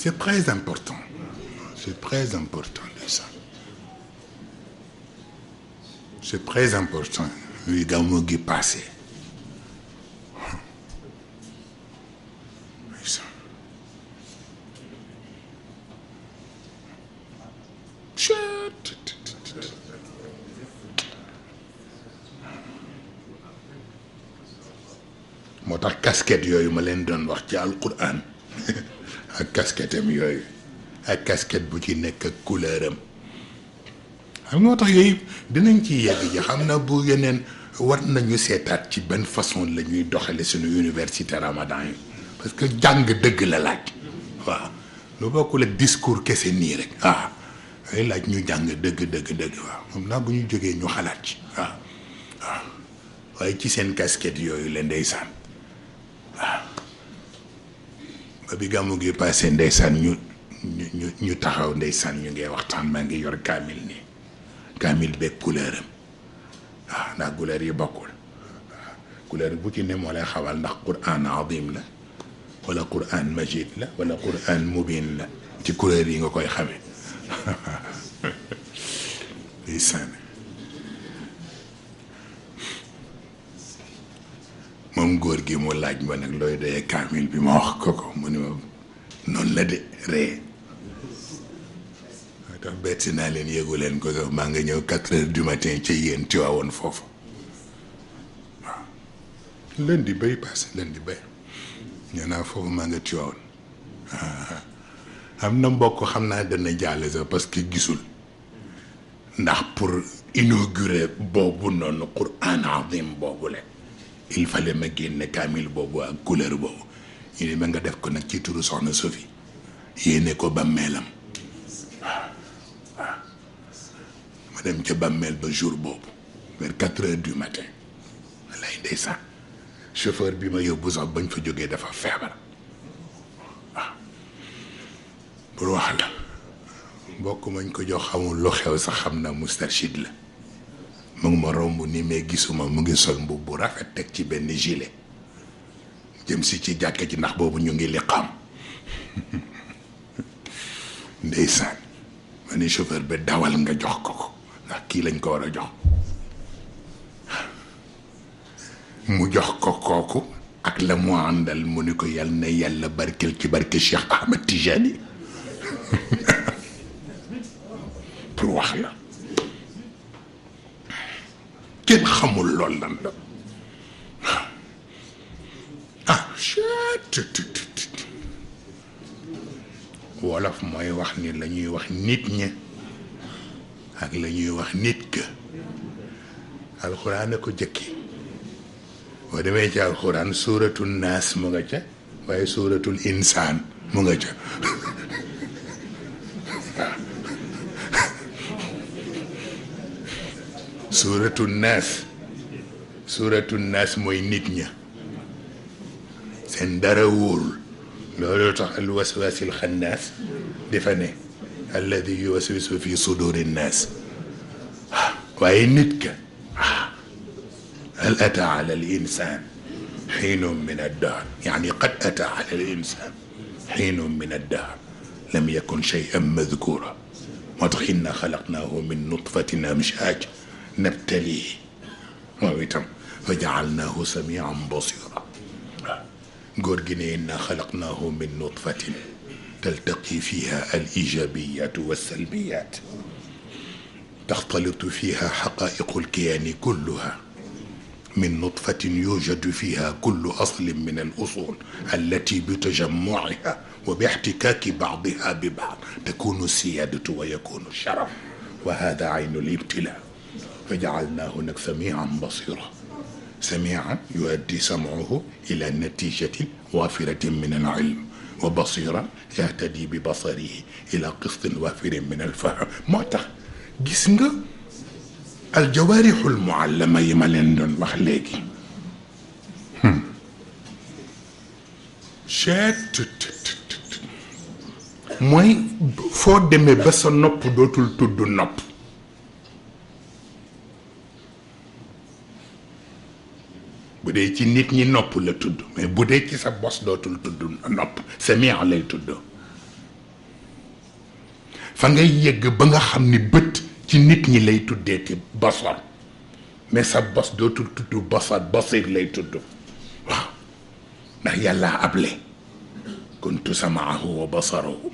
c'est très important. C'est très important de ça. C'est très important. Oui, gàmmu gi passé. moo tax casquette yooyu ma leen doon wax ci alquran ak casquette am yooyu ak casquette bu ci nekk ak couleur am xam nga moo tax yooyu dinañ ci yegg ji xam na bu yeneen war nañu seetaat ci benn façon la ñuy doxale suñu université ramadan yi parce que jàng dëgg la laaj waaw lu bokkul ak discours kese nii rek ay laaj ñu jàng dëgg waaw moom naa bu ñu jógee ñu xalaat ci waaw waaye ci seen casquette yooyu la ndeysaan waaw ba bi gàmmu gi passé ndeysaan ñu taxaw ndeysaan ñu ngi waxtaan maa ngi yor kaamil nii kaamil beeg couleur am waaw ndax couleur yi bokkul waaw couleur bu ci ne moo lay xawal ndax quran azim la wala quran majid la wala quran mubin la ci couleur yi nga koy xamee ndeysaan moom góor gi mu laaj ma nag looy doyee kaamil bi ma wax ko mu ne ma noonu la de ree moo tax bett naa leen yëgu leen ko sax maa nga ñëw 4 heures du matin ca yéen ci waawoon foofu waaw lundi bay passé lundi bay ñoo naa foofu maa nga ci waawoon am na mbokk xam naa dana jàlle sax parce que gisul ndax pour inaugurer boobu noonu Quran azim boobu la il fallait ma génne kaamil boobu ak couleur boobu ñu ne ma nga def ko nag ci turu soxna Sophie yéene ko bàmmeelam waaw ma dem ca bàmmeel ba jour boobu vers 4 heures du matin walay ndeysaan chauffeur bi ma yóbbu sax bañ fa jógee dafa feebar waaw pour wax la mbokk mañ ko jox xamul lu xew sax xam na Moustarchid la mu ngi ma romb ni mais gisuma mu ngi sol mbubb bu rafet teg ci benn gilet jëm si ci jàkka ji ndax boobu ñu ngi liqaam ndeysaan ma ne chauffeur ba dawal nga jox ko ndax kii lañ ko war a jox mu jox ko kooku ak la mu àndal mu ni ko yal na yàlla barkel ci barke Cheikh Ahmed Tijani pour wax la kenn xamul lool lan la wolof mooy wax ni la ñuy wax nit ña ak la ñuy wax nit ka alxuraan a ko jëkki boo demee ci alxuraan suuratul naas mu nga ca waaye suuratul insaan mu nga ca suuratu naas mooy nit ña seen dara wóorul loolu tax al waswasil xannaas dafa ne alladi yuwaswisu fi suduri naas waaye nit ka hal ata ala al insan xiinun min addahr yani qad ata ala al insan xiinun min addahr lam yakun shay'an madkura moo tax inna xalaqnaahu min nutfatin amshaaj nabtalihi moom itam fa jaalnaahu samian basira góor gi ne inna xalaqnaahu min nutfatin taltaqi fiha al ijabiyatu walsalbiyat taxtalitu fiha xaqaiqu lkiyaani kulluha من نطفة يوجد فيها كل أصل من الأصول التي بتجمعها وباحتكاك بعضها ببعض تكون السيادة ويكون الشرف وهذا عين الابتلاء فجعلناه هناك سميعا بصيرا سميعا يؤدي سمعه إلى نتيجة وافرة من العلم وبصيرا يهتدي ببصره إلى قسط وافر من الفهم moo tax gis nga aljawaarixul muallama yi ma leen doon wax léegi mooy foo demee ba sa nopp dootul tudd nopp bu dee ci nit ñi nopp la tudd mais bu dee ci sa bos dootul tudd nopp samia lay tudd fa ngay yegg ba nga xam ni bët ci nit ñi lay tuddee ci basar mais sa bos dootul tudd basar basir lay tudd waaw ndax yàlla able kuntu samaahu wa basarahu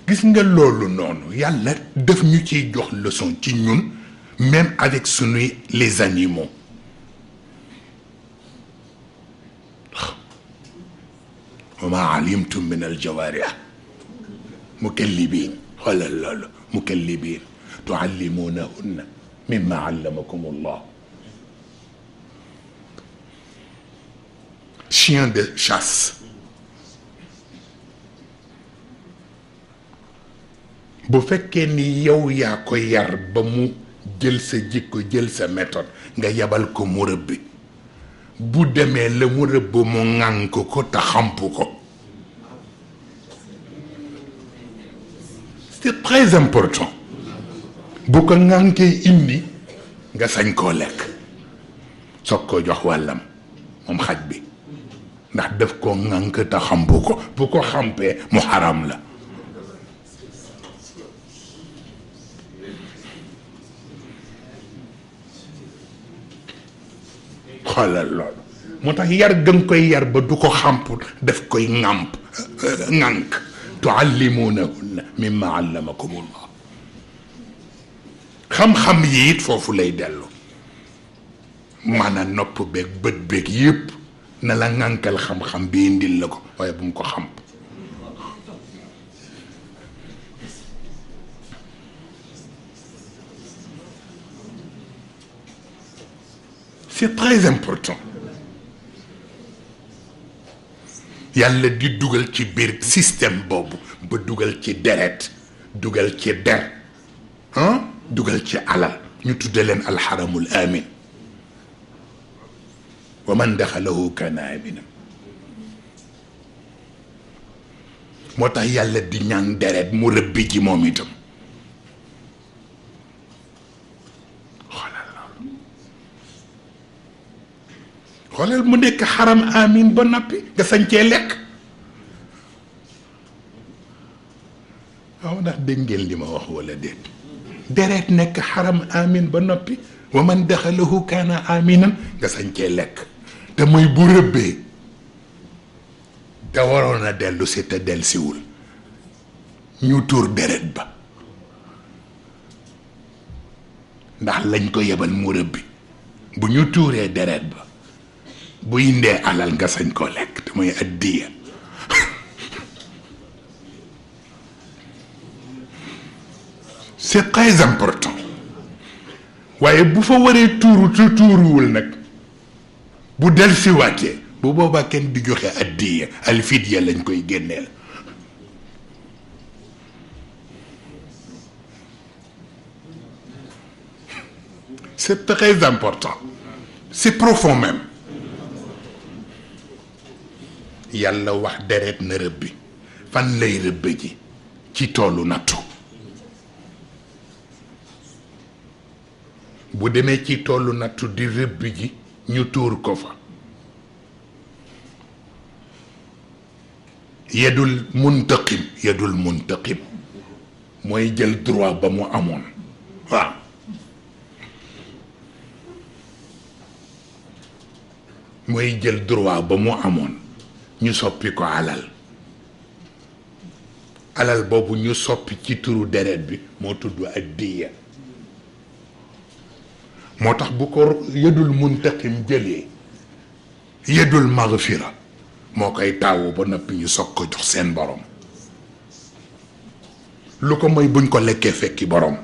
gis nga loolu noonu yàlla daf ñu ciy jox leçon ci ñun même avec sunuy les animaux wa ma alimtum min aljawarih mukallibin xoolal loolu mukallibin tuallimunahunna mimma allamakum allah chien de chasse bu fekkee ni yow yaa ko yar ba mu jël sa jikko jël sa méthode nga yabal ko mu rëbbi bu demee la mu rëbb mu ŋànk ko te xamp ko c'est très important bu ko ŋànkee indi nga sañ koo lekk soog ko jox wàllam moom xaj bi ndax daf ko ŋànk te xamp ko bu ko xampee mu xaram la xoolal loolu moo tax yar gën koy yar ba du ko xamp daf koy ŋàmp ŋànk tuallimunahunna mimma allamakumullah xam-xam yi it foofu lay dellu maanaam nopp beeg bët beeg yépp na la ŋànkal xam-xam bi indil la ko waaye bu mu ko xamp c'est très important yàlla di dugal ci biir système boobu ba dugal ci deret dugal ci der dugal ci alal ñu tudde leen alxaramul amin wa man daxalahu kana amina moo tax yàlla di ñaan deret mu rëbbi ji moom itam xoolal mu nekk xaram amin ba noppi nga sañ cee lekk waaw ndax dégg ngeen li ma wax wala déet deret nekk xaram amin ba noppi wa man daxalahu kaana aminan nga sañ cee lekk te mooy bu rëbbee te waroon a dellu si te delsiwul ñu tuur deret ba ndax lañ ko yebal mu rëbbi bu ñu tuuree deret ba bu indee alal nga sañ koo lekk te mooy addiya c'est très important waaye bu fa waree tuuru te tuuruwul nag bu del si waatee bu boobaa kenn di joxe addiya alfidya lañ koy génneel c'est très important c'est profond même yàlla wax deret na rëbbi fan lay rëbbe ji ci toolu nattu bu demee ci toolu nattu di rëbbi ji ñu tuur ko fa yedul muntaqim mooy jël droit ba mu amoon waaw mooy jël droit ba mu amoon ñu soppi ko alal boobu ñu soppi ci turu deret bi moo tudd addiya moo tax bu ko yedul muntaqim jëlee yedul maghfira moo koy taawu ba noppi ñu soog ko jox seen borom lu ko mooy buñ ko lekkee fekki borom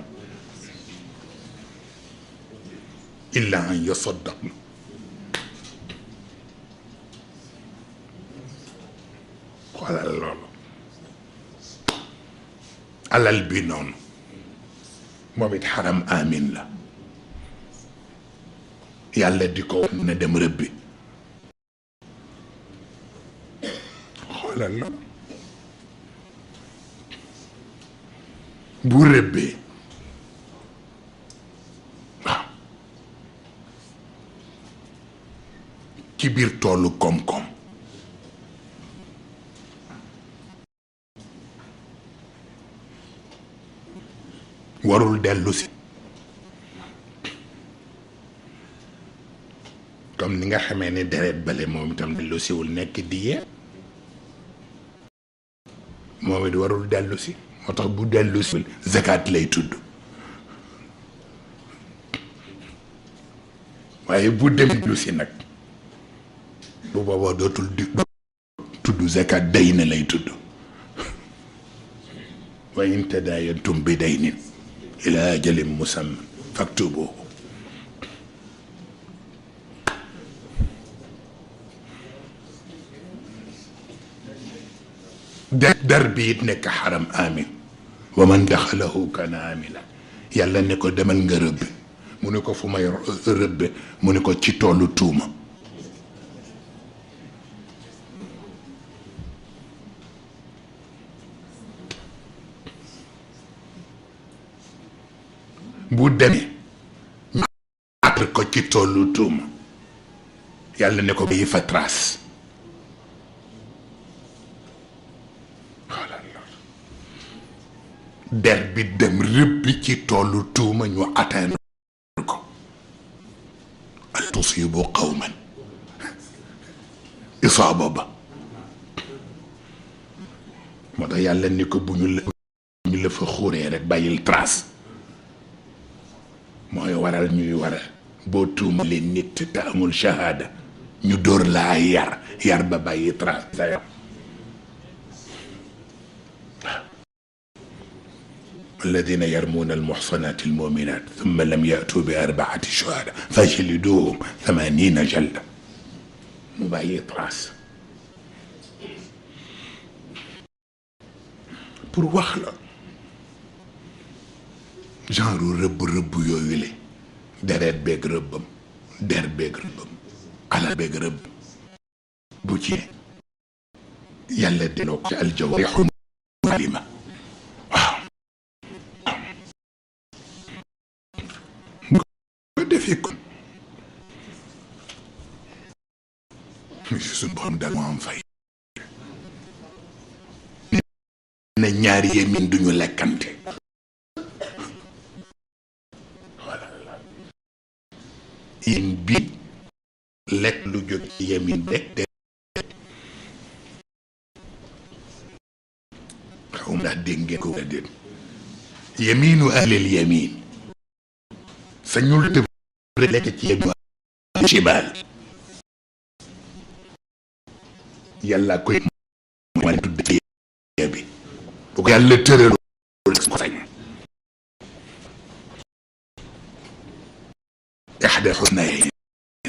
illa an yasaddaqna xoolal loolu alal bi noonu moom it xaram amin la yàlla di ko wax na dem rëbbi xoolal loolu bu rëbbee waaw ci biir toolu koom-koom warul dellu si comme ni nga xamee ne deret bale moom itam dellu siwul nekk diye moom it warul dellu si moo tax bu dellu siwul zakat lay tudd waaye bu dellu si nag bu boobaa dootul di tudd zakat day na lay tudd wa in tadaayantum bi daynin ila ajalin musamman faktubuhu dar bi it nekk xaram amin wa man daxalahu kana amina yàlla ne ko demal nga rëbbe mu ne ko fu may rëbbe mu ne ko ci toolu tuuma bu demee ñu àtt ko ci toolu tuuma yàlla ne ko bàyyi fa trace der bi dem rëbbi ci toolu tuuma ñu atteindre ko al tusibu qawman isaaba ba moo tax yàlla ni ko bu ñu la fa xuuree rek bàyyil trace mooy waral ñuy war a boo tuuma leen nit te amul shahada ñu dóor laa yar ba bàyyi trace sa yow الذين يرمون المحصنات المؤمنات ثم لم يأتوا بأربعة شهداء فجلدوهم 80 جلدة مبايي راس pour wax la genre rëbb yooyu le deret beeg rëbbam der beeg rëbbam alal beeg rëbb bu ci yàlla delloo ci aljawrixu salima waaw ko defee kon suñu borom daal moo am fay na ñaari yemin duñu lekkante yéen bii lekk lu jóg ci yemin rek de xaw ma dégg ngeen ko wala déet yeminu ahlil yemin sañul tëb lekk ci yemin shimal yàlla koy mën tudd ci bi bu ko yàlla tëraloo rek ko sañ ixda xusnayni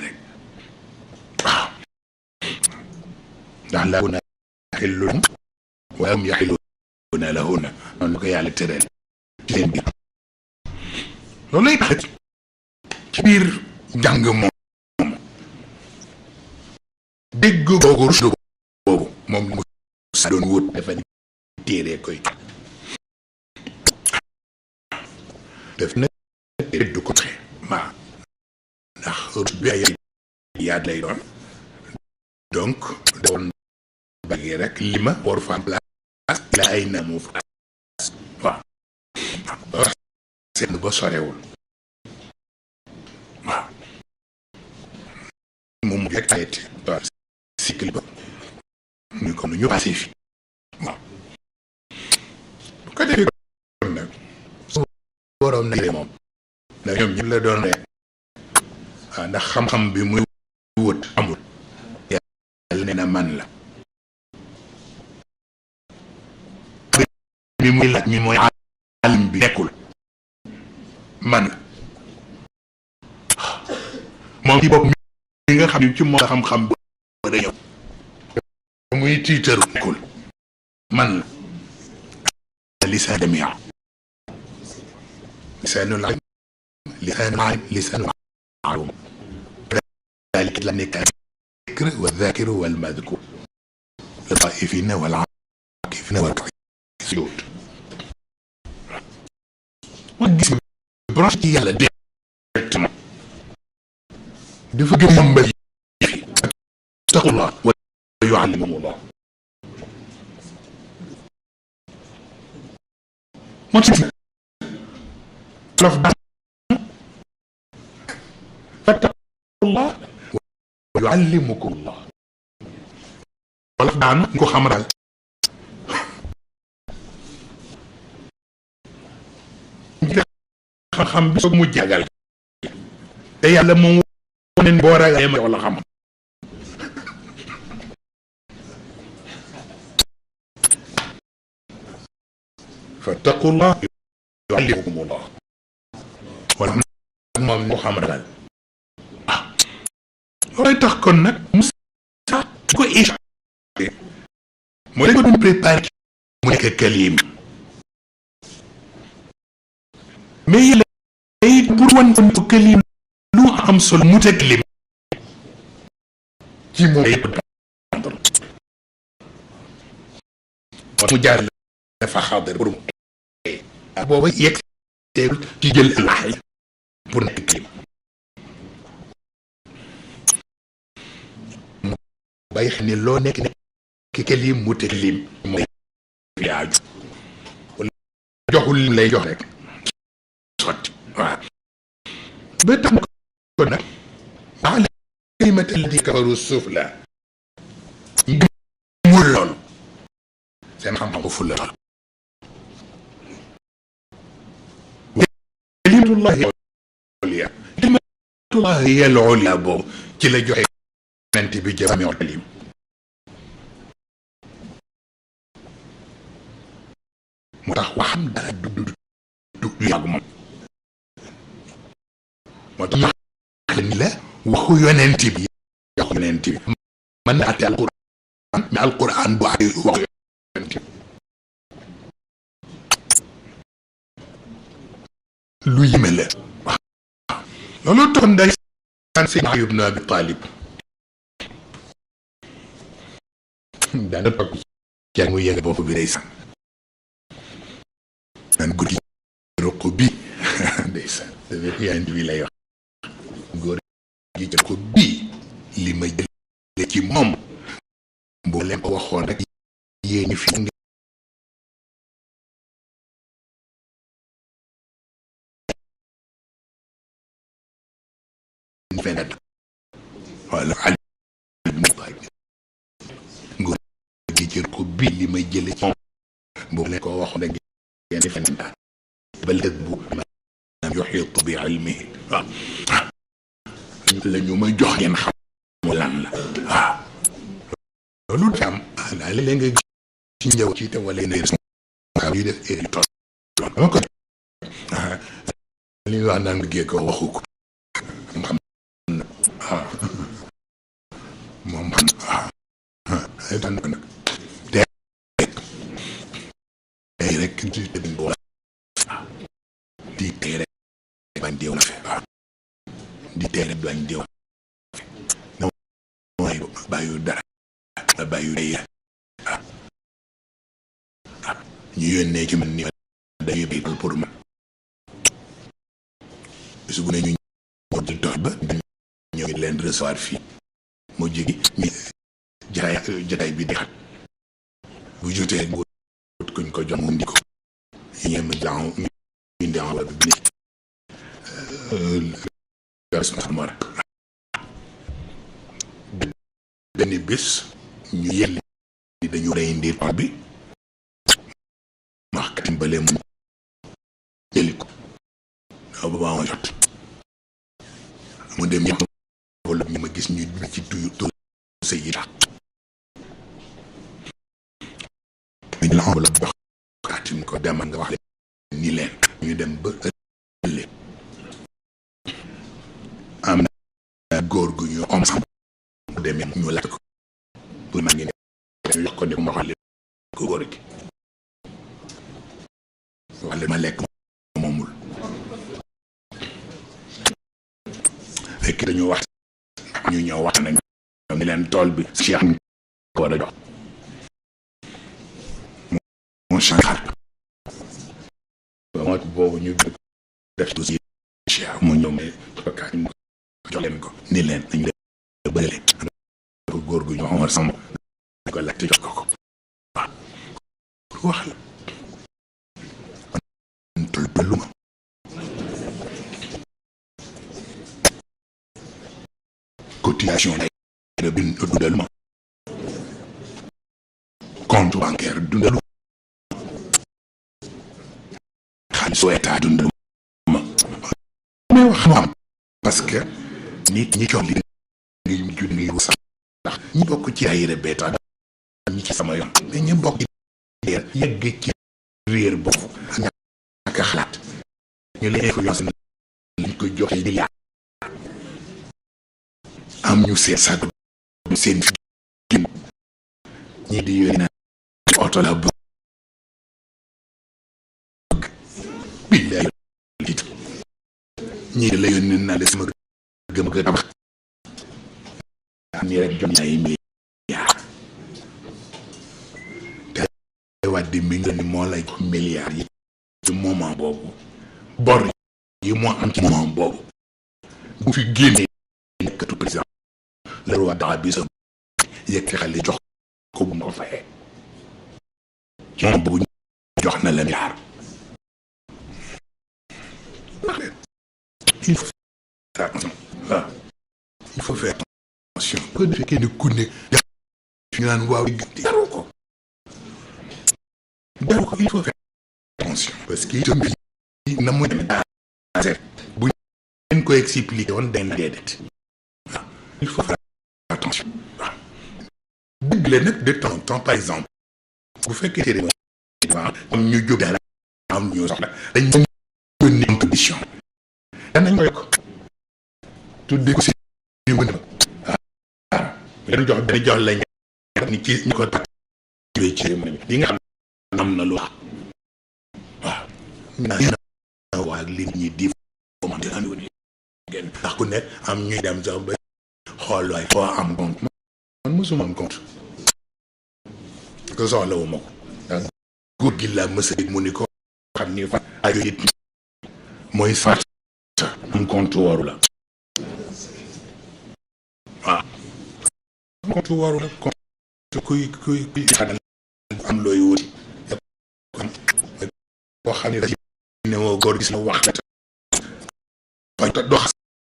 rek waaw ndax laa kuna xillun wa hum yaxilluna lahunna noonu la ko yàlla tëral ci seen biir loolu lay tax ci biir jàng moom dégg googu rusdu boobu moom mu sa doon wut dafa ni téere koy def na du ko xe ma ndax bi ay yaat lay doon donc doon bagi rek li ma war fa place la ay namu place waaw seen ba sorewul waaw moom rek ayet waaw cycle ba ñu ko ñu passé fi waaw bu ko defee kon nag borom na moom ndax ñoom ñëpp la doon rek waaw ndax xam-xam bi muy wut amul yàlla nee na man la bi muy laaj mi mooy alim bi nekkul man la moom ci bopp mi nga xam ne ci moom la xam-xam bu da ñëw muy tiitaru nekkul man la lisaan jamia lisaanul alim lisaanul معلوم ذلك لم يكن الذكر والذاكر والمذكور للطائفين والعاكفين والركع السجود والجسم براشتي يلا ديركتمون دفق ينبغي اتقوا الله ويعلمهم الله ما تشوف lof daan fattaqullah wa yuallimukumullah wolof daanu ko xam daal xam bi soog mu jagal te yàlla moom wane ni boo ragalee ma wala xam fattaqullah yuallimukumullah wala moom mu xam daal loolay tax kon nag Moussa ko échappé moo leen ko doon préparé mu nekk kalim mais yàlla it pour wan ko kalim lu am solo mu teg lim ci moom ay mu jaar dafa xaadar pour booba yegg teegul ci jël alaay pour nekk kalim bàyyi xam ne loo nekk kalim mu teg lim mooy yaaju joxul lim lay jox rek sotti waaw ba tax ko nag ala kalimat allati kafaru sufla mu loolu seen xam-xam ko fulla lool kalimatullahi al-ulya kalimatullahi al-ulya boobu ci la joxe nant bi jamiul kalim moo tax waxam dara du yàgg moom moo tax ni la waxu yonent bi waxu yonent bi mën na àtte alquran mais alquran du ay waxu yonent lu yime la waaw loolu tax nday san Seydina Ali ibn Abi Talib daana toog ci mu yëg bopp bi day san naan guddi ruq bi ndeysaan yonent bi lay wax góor gi jël ko bii li ma jële ci moom boo leen ko waxoon rek yéen ñi fi fenat wala Ali ibn Talib góor gi jël ko bii li ma jële ci moom boo leen ko waxoon rek yéen fenat bal bu maanaam yuxiitu bi ilmihi waaw la ñu ma jox ngeen xam mu lan la waaw loolu dafa am daal léeg-léeg nga ci njaw ci te wala yenn waaw yu def éri tool dama ko li ñuy wax naan liggéey ko waxu ko xam na waaw moom xam waaw daan ko nag tey rek di tey rek bañ déew na fe waaw di tey rek bañ déew na mooy bàyyu dara la bàyyu day ñu yónnee ci man ni dañuy baytal pour man su bu ne ñu jël tox ba ñëw leen recevoir fii moo jógi ñu jataay bi di xat bu jotee kuñ ko jox mu ndi ko ñeem jàng ñu indi enveloppe bi responsable benn bés ñu yelli ni dañu rey ndiir tool bi wax katim bale mu jëli ko aw ba ma jot mu dem ñëpp enveloppe ñu ma gis ñu ci tuyu tur Seyida ñu la enveloppe jox katim ko demal nga wax leen ni leen ñu dem ba ëllëg am na góor gu ñu om sam mu demee ñu laaj ko bu ma ngi ne ñu jox ko ne ma wax leen ko góor gi wax leen ma lekk moomul fekk dañu wax ñu ñëw wax nañ ni leen tool bi Cheikh ko war a jox moo chanxar ba moo boobu ñu def dossier Cheikh mu ñëw mais bakkaat ñu jox leen ko ni leen nañu leen bële ko góor gu ñu Omar Samb ko laajte jox ko ko waaw pour wax la tool ba lu ma cotisation de dundal ma compte bancaire dundal xaalisu état dundal ma mais wax ma am parce que nit ñi cox li ngi sax ndax ñi bokk ci ayire beta ñi ci sama yoon mais ñi bokk ci yegg ci réer boobu ak xalaat ñu leen influence lañ koy joxe di yaa am ñu seet sax seen gin ñi di yónni na oto la bëgg billahi ñi la yónni na la sama gëm ga tabax ni rek jot ay milliards te wàddi mi nga ni moo lay milliards yi ci moment boobu bor yi moo am ci moment boobu bu fi génnee nekkatu président la roi d'Arabie Saoudite yëkk xale jox ko bu ma ko fayee ci moom boobu jox na la milliard il faut faire attention waaw il faut faire attention bu ko fekkee ne ku ne ñu naan waaw jaru ko il faut faire attention parce que itam bi na mu demee bu ñu ko expliqué woon day na déedéet waaw il faut faire attention waaw dëgg la nag de temps en temps par exemple bu fekkee cérémonie am ñu jóg daal am ñu soxla dañ ñu yónni en condition danañ ko yokk tuddee ko si ñu mën a dañu jox dañu jox lañ ni ci ñu ko participé ci cérémonie bi nga xam am na lu waaw na waa li ñi di fomante andi woon ngeen ndax ku ne am ñuy dem sax ba xool waay foo am compte man mosuma am compte ko soxla wu ma ko góor gi la mësa mu ni ko xam ni fa ayo it mooy fat am compte waru la waaw compte waru la compte kuy xanal am looy wuti boo xam ne da ne woo góor gis la wax fay ta dox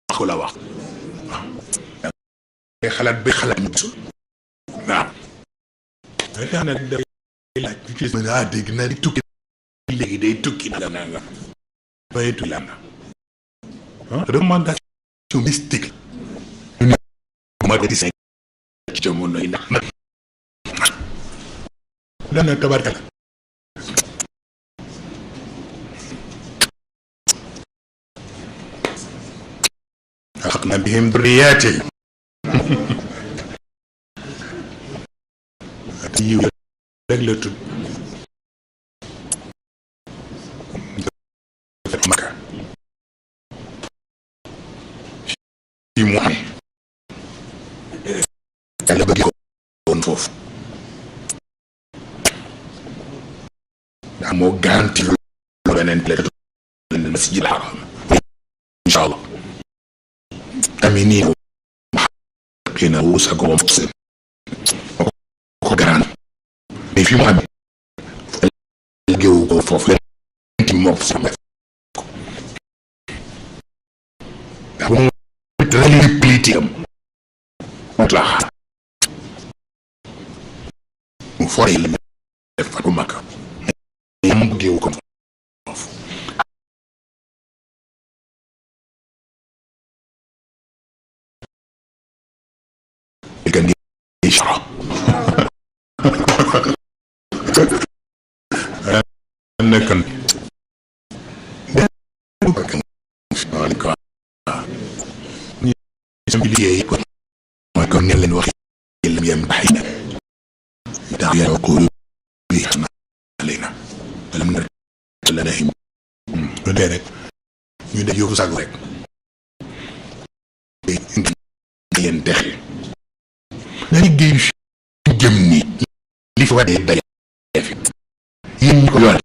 waxu la wax waaw xalaat bi xalaat ñu gisul waaw daa na day laaj ci mën a dégg na di tukki léegi day tukki na nga bay tu lam na recommandation mystique ñu ma di ci jamono yi ndax nag dana tabarkal ألحقنا بهم ذرياتهم رجلة مكة في موحي على بقي ونفوف عمو جانتي لبنان المسجد الحرام إن شاء الله أمينين محقين وسقوا ومقصد وقران mais fi mu amee géewu ko foofu la ci moom sama ndax moom dana politique am moo tax mu foree la def fa bu mag moom géewu ko foofu kan di ishara nekkan ñi sam liggéey ko mooy kon ngeen leen wax yëllam yam taxina daa ya qulu bi xana leena lam na la nahim do de rek ñu def yofu sagu rek yeen dex na liggéey jëm ni li fa wadee day yéen ñi ko yor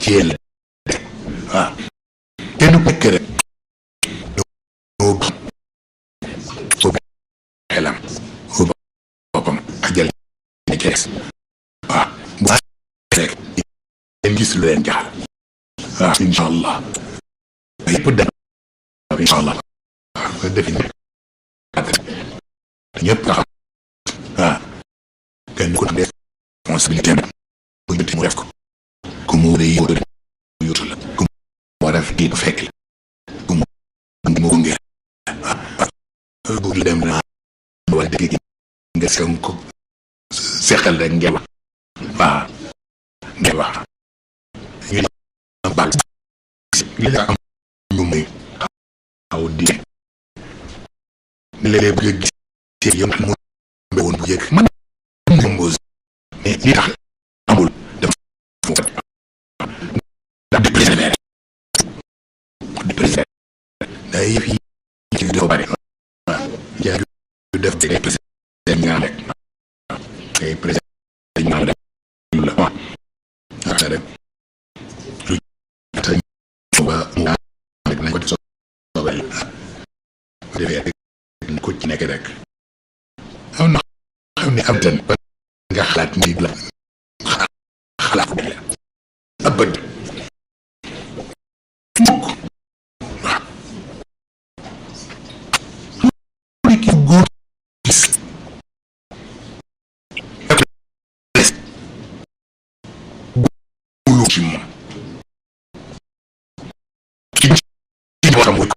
ci yéen la waaw kenn ku nekk rek doo soo xelam soo boppam ak jël ne kees waaw bu rek ngeen gis lu leen jaxal waaw incha allah yëpp dem incha allah waaw defi ñëpp nga xam waaw kenn ku ne responsabilité am bu ñu mu def ko ku mu war a yóotu la ku mu war a fekk la ku mu gunge bu dem na wala dëgg nga sew ko seqal rek ngeen wax waaw ngeen wax ñu baax li la am ñu muy xaw di léeg-léeg bu yëg gis yow mu woon bu yëg man mbos mais li tax amul dafa di préserver day yëf yi ci dafa bari yaa ngi def day préserver ñaan rek day préserver ñaan rek la wax rek lu ba mu rek nañ ko soobee defee ko ci nekk rek am na xam ne am tan nga xalaat ni la xalaat la abad mukk waaw li ki góor gis góolu ci moom ci boo xam mooy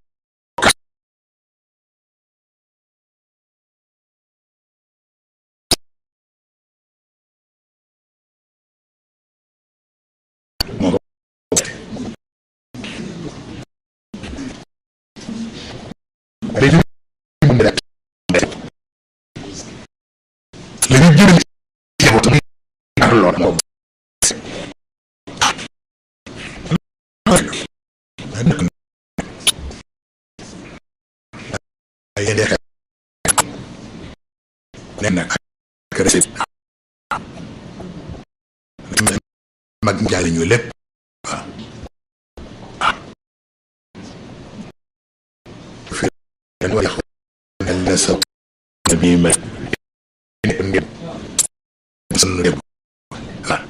mag njaay ñu lépp waaw fi leen wax na sa bi mel ngeen sunu lépp waaw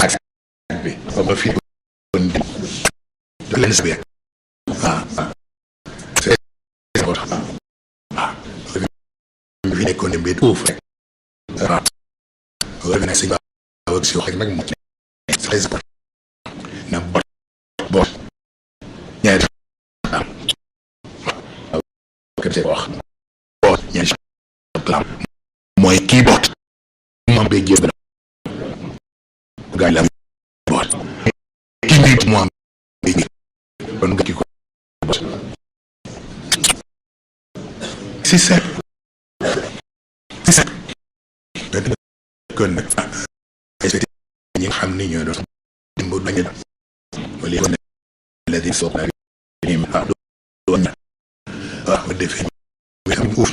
ak bi ba fi bon di leen sa bi waaw c'est important waaw fi nekkoon mbir uuf rek waaw loolu nag sëñ Ba si wax nag mu très na bot ñaari wax bot ñaari mooy kii bot moom bay jéem gaay la bot kii nit moom bay kon nga ki ko bot c'est ça kon nag ñi nga xam ni ñoo doon dimbu bañ a wala kon la di sopp na ni ma doon wax ba defee ñu am uuf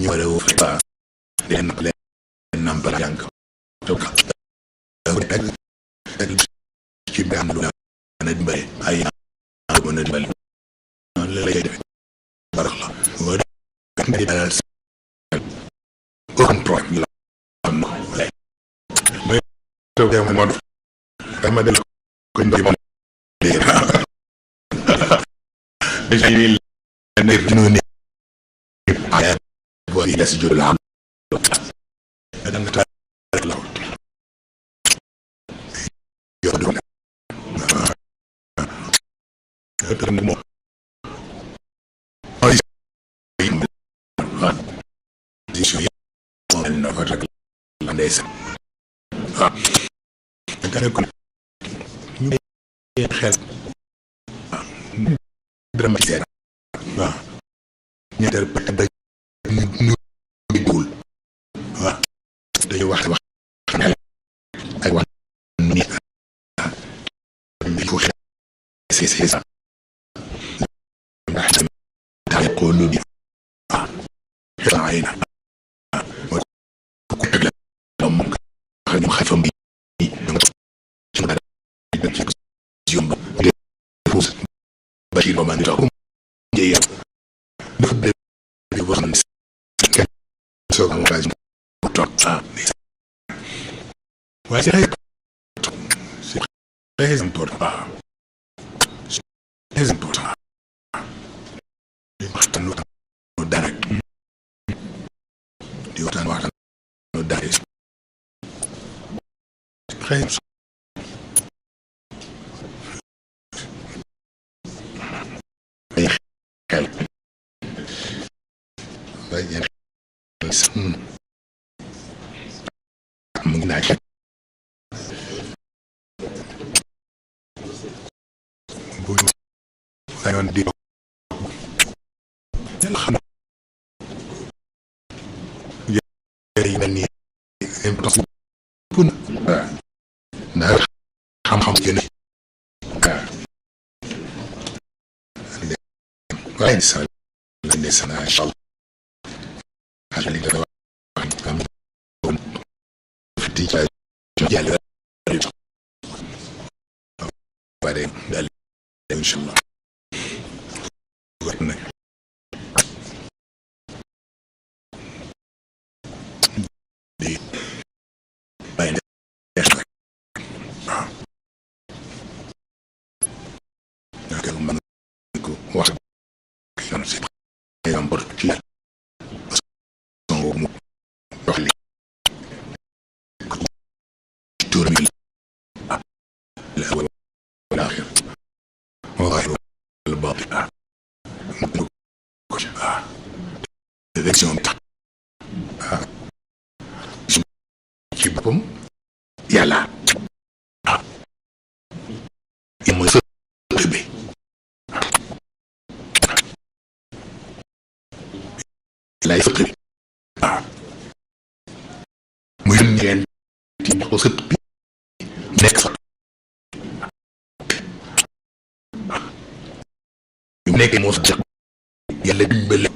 ñu war a uuf ba leen nampal jàng toog ak ci am lu na dimbale ay mën a dimbale noonu la lay defee barax la wala nga di dalal aucun problème la am na mais toog yaa ma dama del ko ndoy moom déjà il ne dino ni ay bo yi des jul am da nga ta la yo do na to mo ay disio ya na fa rek la ndeysa dara ko ñu xel dramatisé waaw ñetteel peut être ñu dul waaw dañu wax ay wax ni il faut c'est ça ndax ta ko lu di ayna ko tegla dom ñu xafam bi Bashir Roman taw jeya dafa be wax na so ko baj top waaye c'est très important c'est très important xëy xel bàyyi xel mu ngi naaj bu ñu sañoon di yàlla xam yi mel ni importance bu ndax xam-xam gën a waaye sa la ne sana incha allah li nga wax am fi ci jàll bare dal incha allah war na di bàyyi neex na waaw nga mën ko wax yoon si yambor ci songo mu wax li tur mi la wala akhir والله الباطل élection ci boppam yàlla mooy sëq bi lay sëq bi muy ngeen ci ko sëq bi nekk fa yu nekk moo sa yàlla dimbale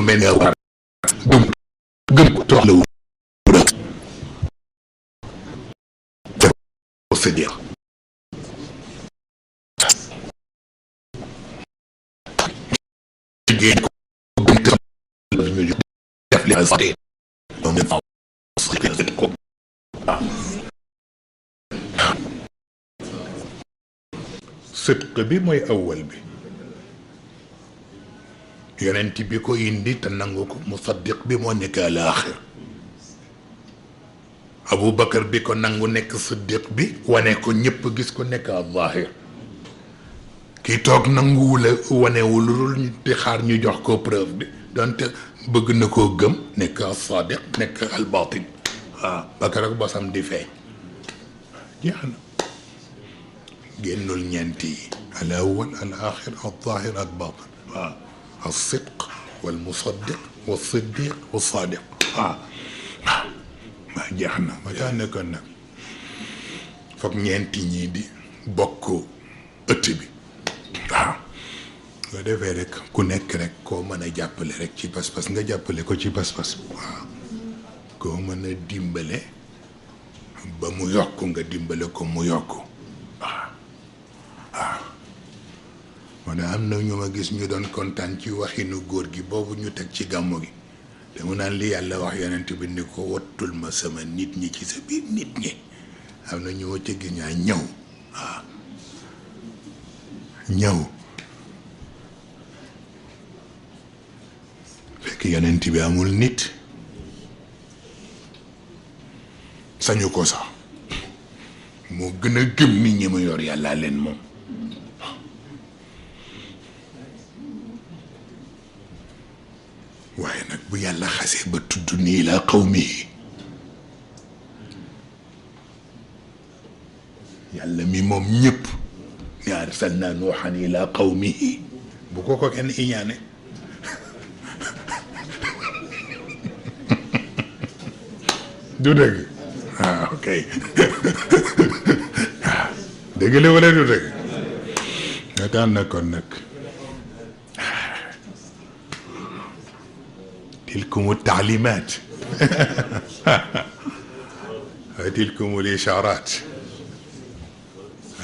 mel ne war gëm ko tox la c'est-à-dire jigéen ko gëm te xam ñu def li santé donc ngeen ko sëq bi mooy awal bi yonent bi ko indi te nangu ko musaddiq bi moo nekk al axir Abu Bakar bi ko nangu nekk siddiq bi wane ko ñëpp gis ko nekk al zahir ki toog nanguwula wanewul lu di xaar ñu jox ko preuve bi donte bëgg na koo gëm nekk al sadiq nekk al batin waaw Bakar ak bosam di feeñ jeex na génnul ñeenti yi al awal al axir al zahir al batin waaw الصدق والمصدق والصديق والصادق ما جاحنا ما تانا كنا فك ñenti ñi di bokk ëtt bi waaw nga defee rek ku nekk rek koo mën a jàppale rek ci pas-pas nga jàppale ko ci pas-pas waaw koo mën a dimbale ba mu yokk nga dimbale ko mu yokk waaw waaw moo ne am na ñu ma gis ñu doon kontaan ci waxinu góor gi boobu ñu teg ci gàmmu gi te mu naan li yàlla wax yonent bi ni ko wattul ma sama nit ñi ci sa biir nit ñi am na ñu ma ca gis ñaa ñëw waaw ñëw fekk yonent bi amul nit sañu ko sax moo gën a gëm nit ñi ma yor yàlla leen moom waaye nag bu yàlla xasee ba tudd nii la qawmihi yàlla mi moom ñëpp ni arsalna nuuhan ila qawmihi bu ko kenn iñaane du dëgg ok dëgg la wala du dëgg nga daan na kon nag تلكم التعليمات وتلكم الإشارات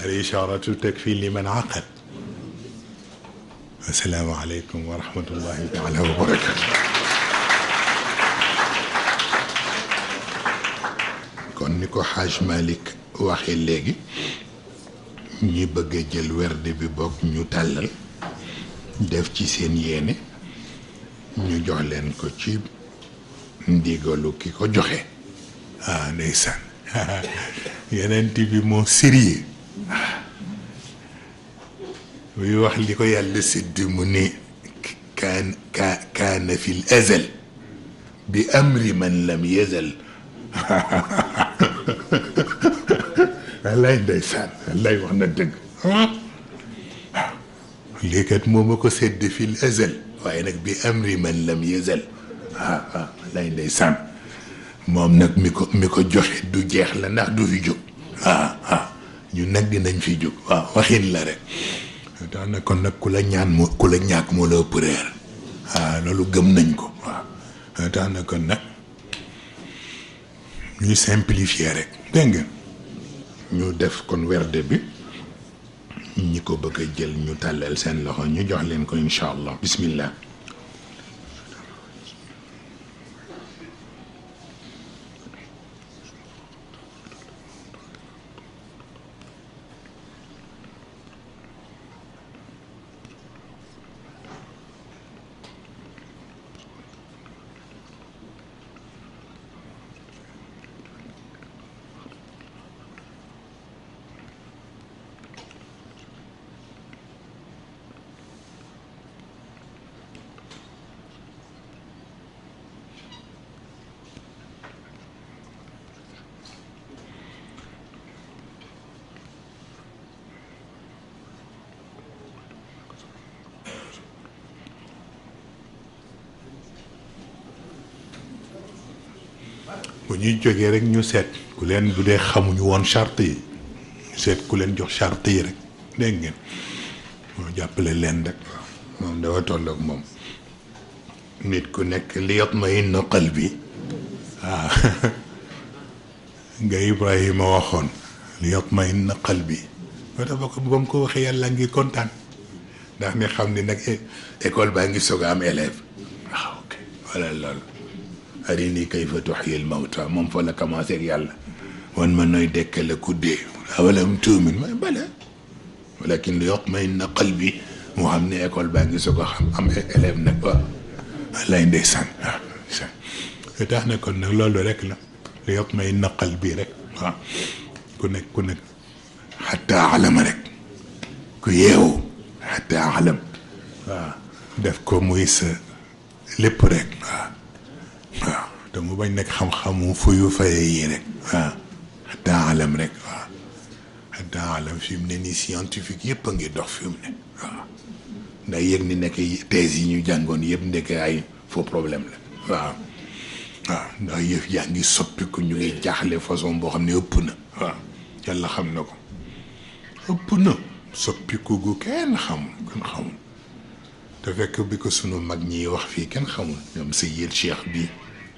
الإشارة تكفي لمن عقل السلام عليكم ورحمة الله تعالى وبركاته kon ni ko Haj Malick waxee léegi ñi bëgg a jël werde bi bokk ñu tàllal def ci seen yéene ñu jox leen ko ci ndigalu ki ko joxe ah ndeysaan yeneen bi moo sérieux buy wax li ko yàlla sédd mu ni kaana fil azal bi amri man lam yazal wallaay ndeysaan wallaay wax na dëgg lii kat moo ma ko sédd fil azal waaye nag bi amri man lam yazal wallaay ndeysaan moom nag mi ko joxe du jeex la ndax du fi jóg ñun nag dinañ fi jóg waaw waxin la rek tax na kon nag ku la ñaan moo ku la ñàkk moo la ëpp reer loolu gëm nañ ko waaw tax na kon nag ñuy simplifier rek dégg nga ñu def kon werde bi ñi ko bëgg a jël ñu tàllal seen loxo ñu jox leen ko incha allah bismillah bu ñuy jógee rek ñu seet ku leen bu dee xamuñu woon charte yi ñu seet ku leen jox charte yi rek dégg ngeen moo jàppale leen rek moom dafa toll ak moom nit ku nekk li yatma'inna qalbi waaw nga Ibrahima waxoon li yatma'inna qalbi moo tax ba mu ko waxee yàlla ngi kontaan ndax ni xam ni nag école baa ngi soog a am élève waaw ok wala loolu arini kayfa tuhyil mawta moom fa la commencé ak yàlla wan ma nooy dekkale ku dee awalam tuumin ma bale walakin li yatma'inna qalbi moo xam ne école baa ngi soog a xam am élève nag waaw lay ndeysaan waaw ndeysaan tax na kon nag loolu rek la li yatma'inna qalbi rek waaw ku nekk xataa alama rek ku yeewu xataa alam waaw def ko muy sa lépp rek waaw waaw te mu bañ nekk xam-xamu fuyu faye yi rek waaw xataa alam rek waaw xataa alam fi mu ne nii scientifique yëpp a ngi dox fi mu ne waaw ndax yëg ni nekk thèse yi ñu jàngoon yëpp nekk ay faux problème la waaw waaw ndax yëf yaa ngi soppiku ñu ngi jaaxle façon boo xam ne ëpp na waaw yàlla xam na ko ëpp na soppiku gu kenn xamul te fekk bi ko sunu mag ñiy wax fii kenn xamul ñoom Seyyid Cheikh bi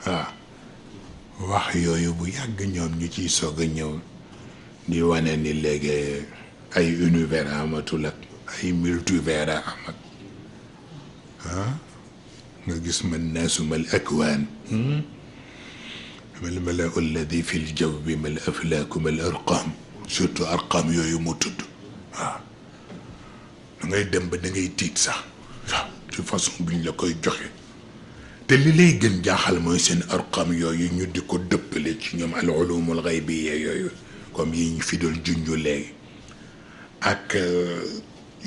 waaw wax yooyu bu yàgg ñoom ñu ciy soog a ñëw di wane ni léegi ay univers amatul ak ay multivers am ak nga gis man naasu mal akwaan mal malaau alladi fi l jawbi mal aflaaku mal arqaam surtout arqaam yooyu mu tudd waaw da ngay dem ba da ngay tiit sax waaw ci façon bi ñu la koy joxe te li lay gën jaaxal mooy seen arqam yooyu ñu di ko dëppale ci ñoom al ulumul ghaybiyya yooyu comme yi ñu fi doon junju léegi ak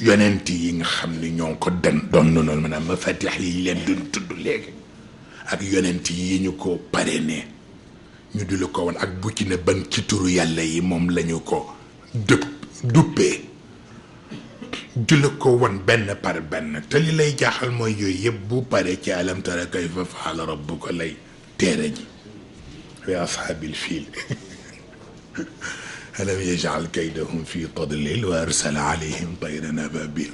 yonent yi nga xam ni ñoo ko doon noonu maanaam mafatix yi leen doon tudd léegi ak yonent yi ñu ko parrainé ñu di la ko wan ak bu ci ne ban ci turu yàlla yi moom lañu ko duppee di la ko wan benn par benn te li lay jaaxal mooy yooyu yëpp bu pare ci alam tara kayfa faala rabbuka lay teere ji bi ashaabil fiil alam yaj'al kaydahum fi tadlil wa arsala alayhim tayran ababil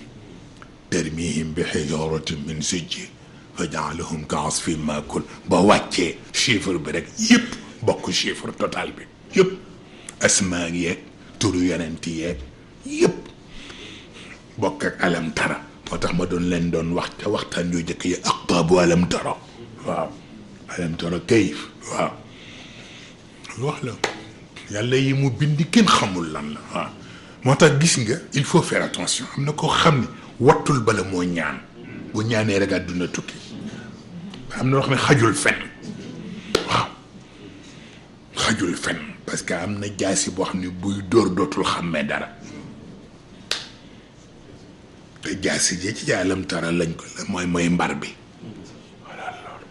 tarmihim bi hijaratin min sijjil fa ja'alahum ka asfin maakul ba wàccee chiffre bi rek yëpp bokk chiffre total bi yëpp asmaa yeeg turu yonent yeeg yëpp bokk ak alam tara moo tax ma doon leen doon wax ca waxtaan yu jëkk yi aqtaabu alam tara waaw alam tara kayif waaw wax la yàlla yi mu bindi kenn xamul lan la waaw moo tax gis nga il faut faire attention am na koo xam ne wattul bala moo ñaan bu ñaanee rek àdduna tukki am na loo xam ne xajul fenn waaw xajul fen parce que am na jaasi boo xam ne buy dóor dootul xàmmee dara te jaasi ji ci alam tara lañ ko mooy mbar bi voilà loolu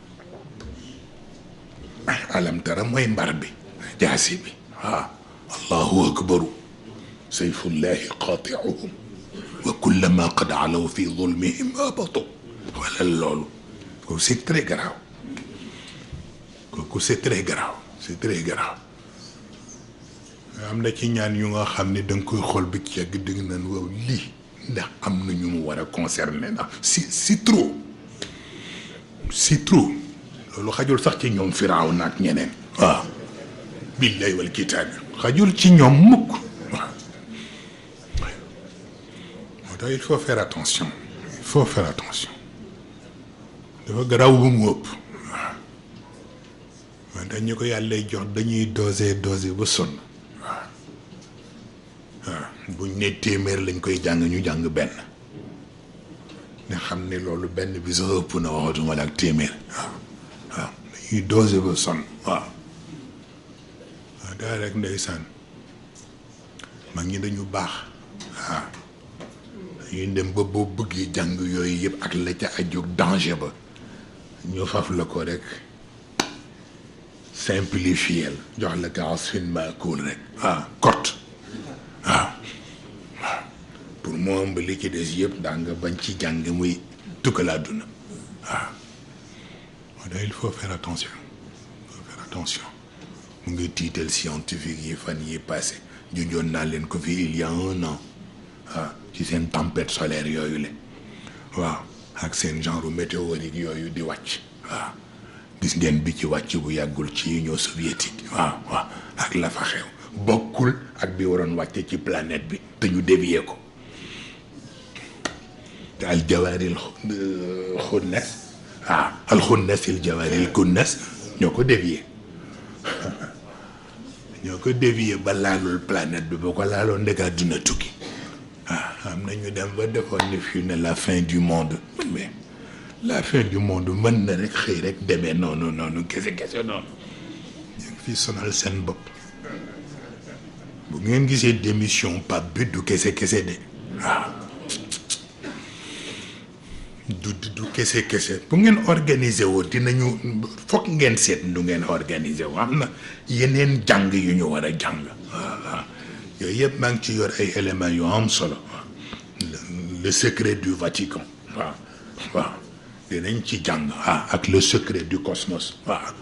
alam tara mooy mbar bi jaasi bi waaw allahu akbaru sayfullahi qaatiuhum wa kullama qad alaw fi zulmihim abatu wala loolu kooku c'est très grave kooku c'est très grave c'est très grave am na ci ñaan yu nga xam ne da nga koy xool bi ci yàgg dëgg naan waaw lii ndax am na ñu mu war a concerné ndax c'est trop loolu xajul sax ci ñoom firaaw naak ñeneen waaw billahi wal kitaabi xajul ci ñoom mukk waaw moo tax il faut faire attention dafa garaaw bu mu ëpp waaw wante ñu ko yàlla jox dañuy doser ba sonn waaw buñ ne téeméer lañ koy jàng ñu jàng benn nga xam ne loolu benn bi sax ëpp na waxatuma la ak téeméer waaw dañuy doser ba sonn waaw daal rek ndeysaan mag ñi dañu baax waaw dañuy dem ba boo bëggee jàng yooyu yëpp ak la ca aju danger ba ñu faf la ko rek simplifier jox la ko asfin maakul rek kort waaw pour mu ëmb li ci des yëpp daa nga bañ ci jàng muy tukkal àdduna waaw moo tax il faut faire attention mu ngi tiital scientifique yi fan yi passé junjoon naa leen ko fi il y a 1 an waaw ci seen tempête solaire yooyu le waaw ak seen genre météorique yooyu di wàcc waaw gis ngeen bi ci wàcc bu yàggul ci Union soviétique waaw ak la fa xew bokkul ak bi waroon wàcce ci planète bi te ñu dévier ko te al jawaaril xunnas al xunnasil jawaaril kunnas ñoo ko dévier ba laalul planète bi boo ko laaloon ndek àdduna tukki am na ñu dem ba defoon ni fii ne la fin du monde mais la fin du monde mën na rek xëy rek demee noonu kese noonu ñu ngi fii sonal seen bopp bu ngeen gisee démission Pape bi du kese de waaw du kese bu ngeen organiser woo dinañu foog ngeen seet nu ngeen organiser woo am na yeneen jàng yu ñu war a jàng waaw yooyu yëpp maa ngi ci yor ay éléments yu am solo le secret du Vatican waaw dinañ ci jàng ak le secret du cosmos waaw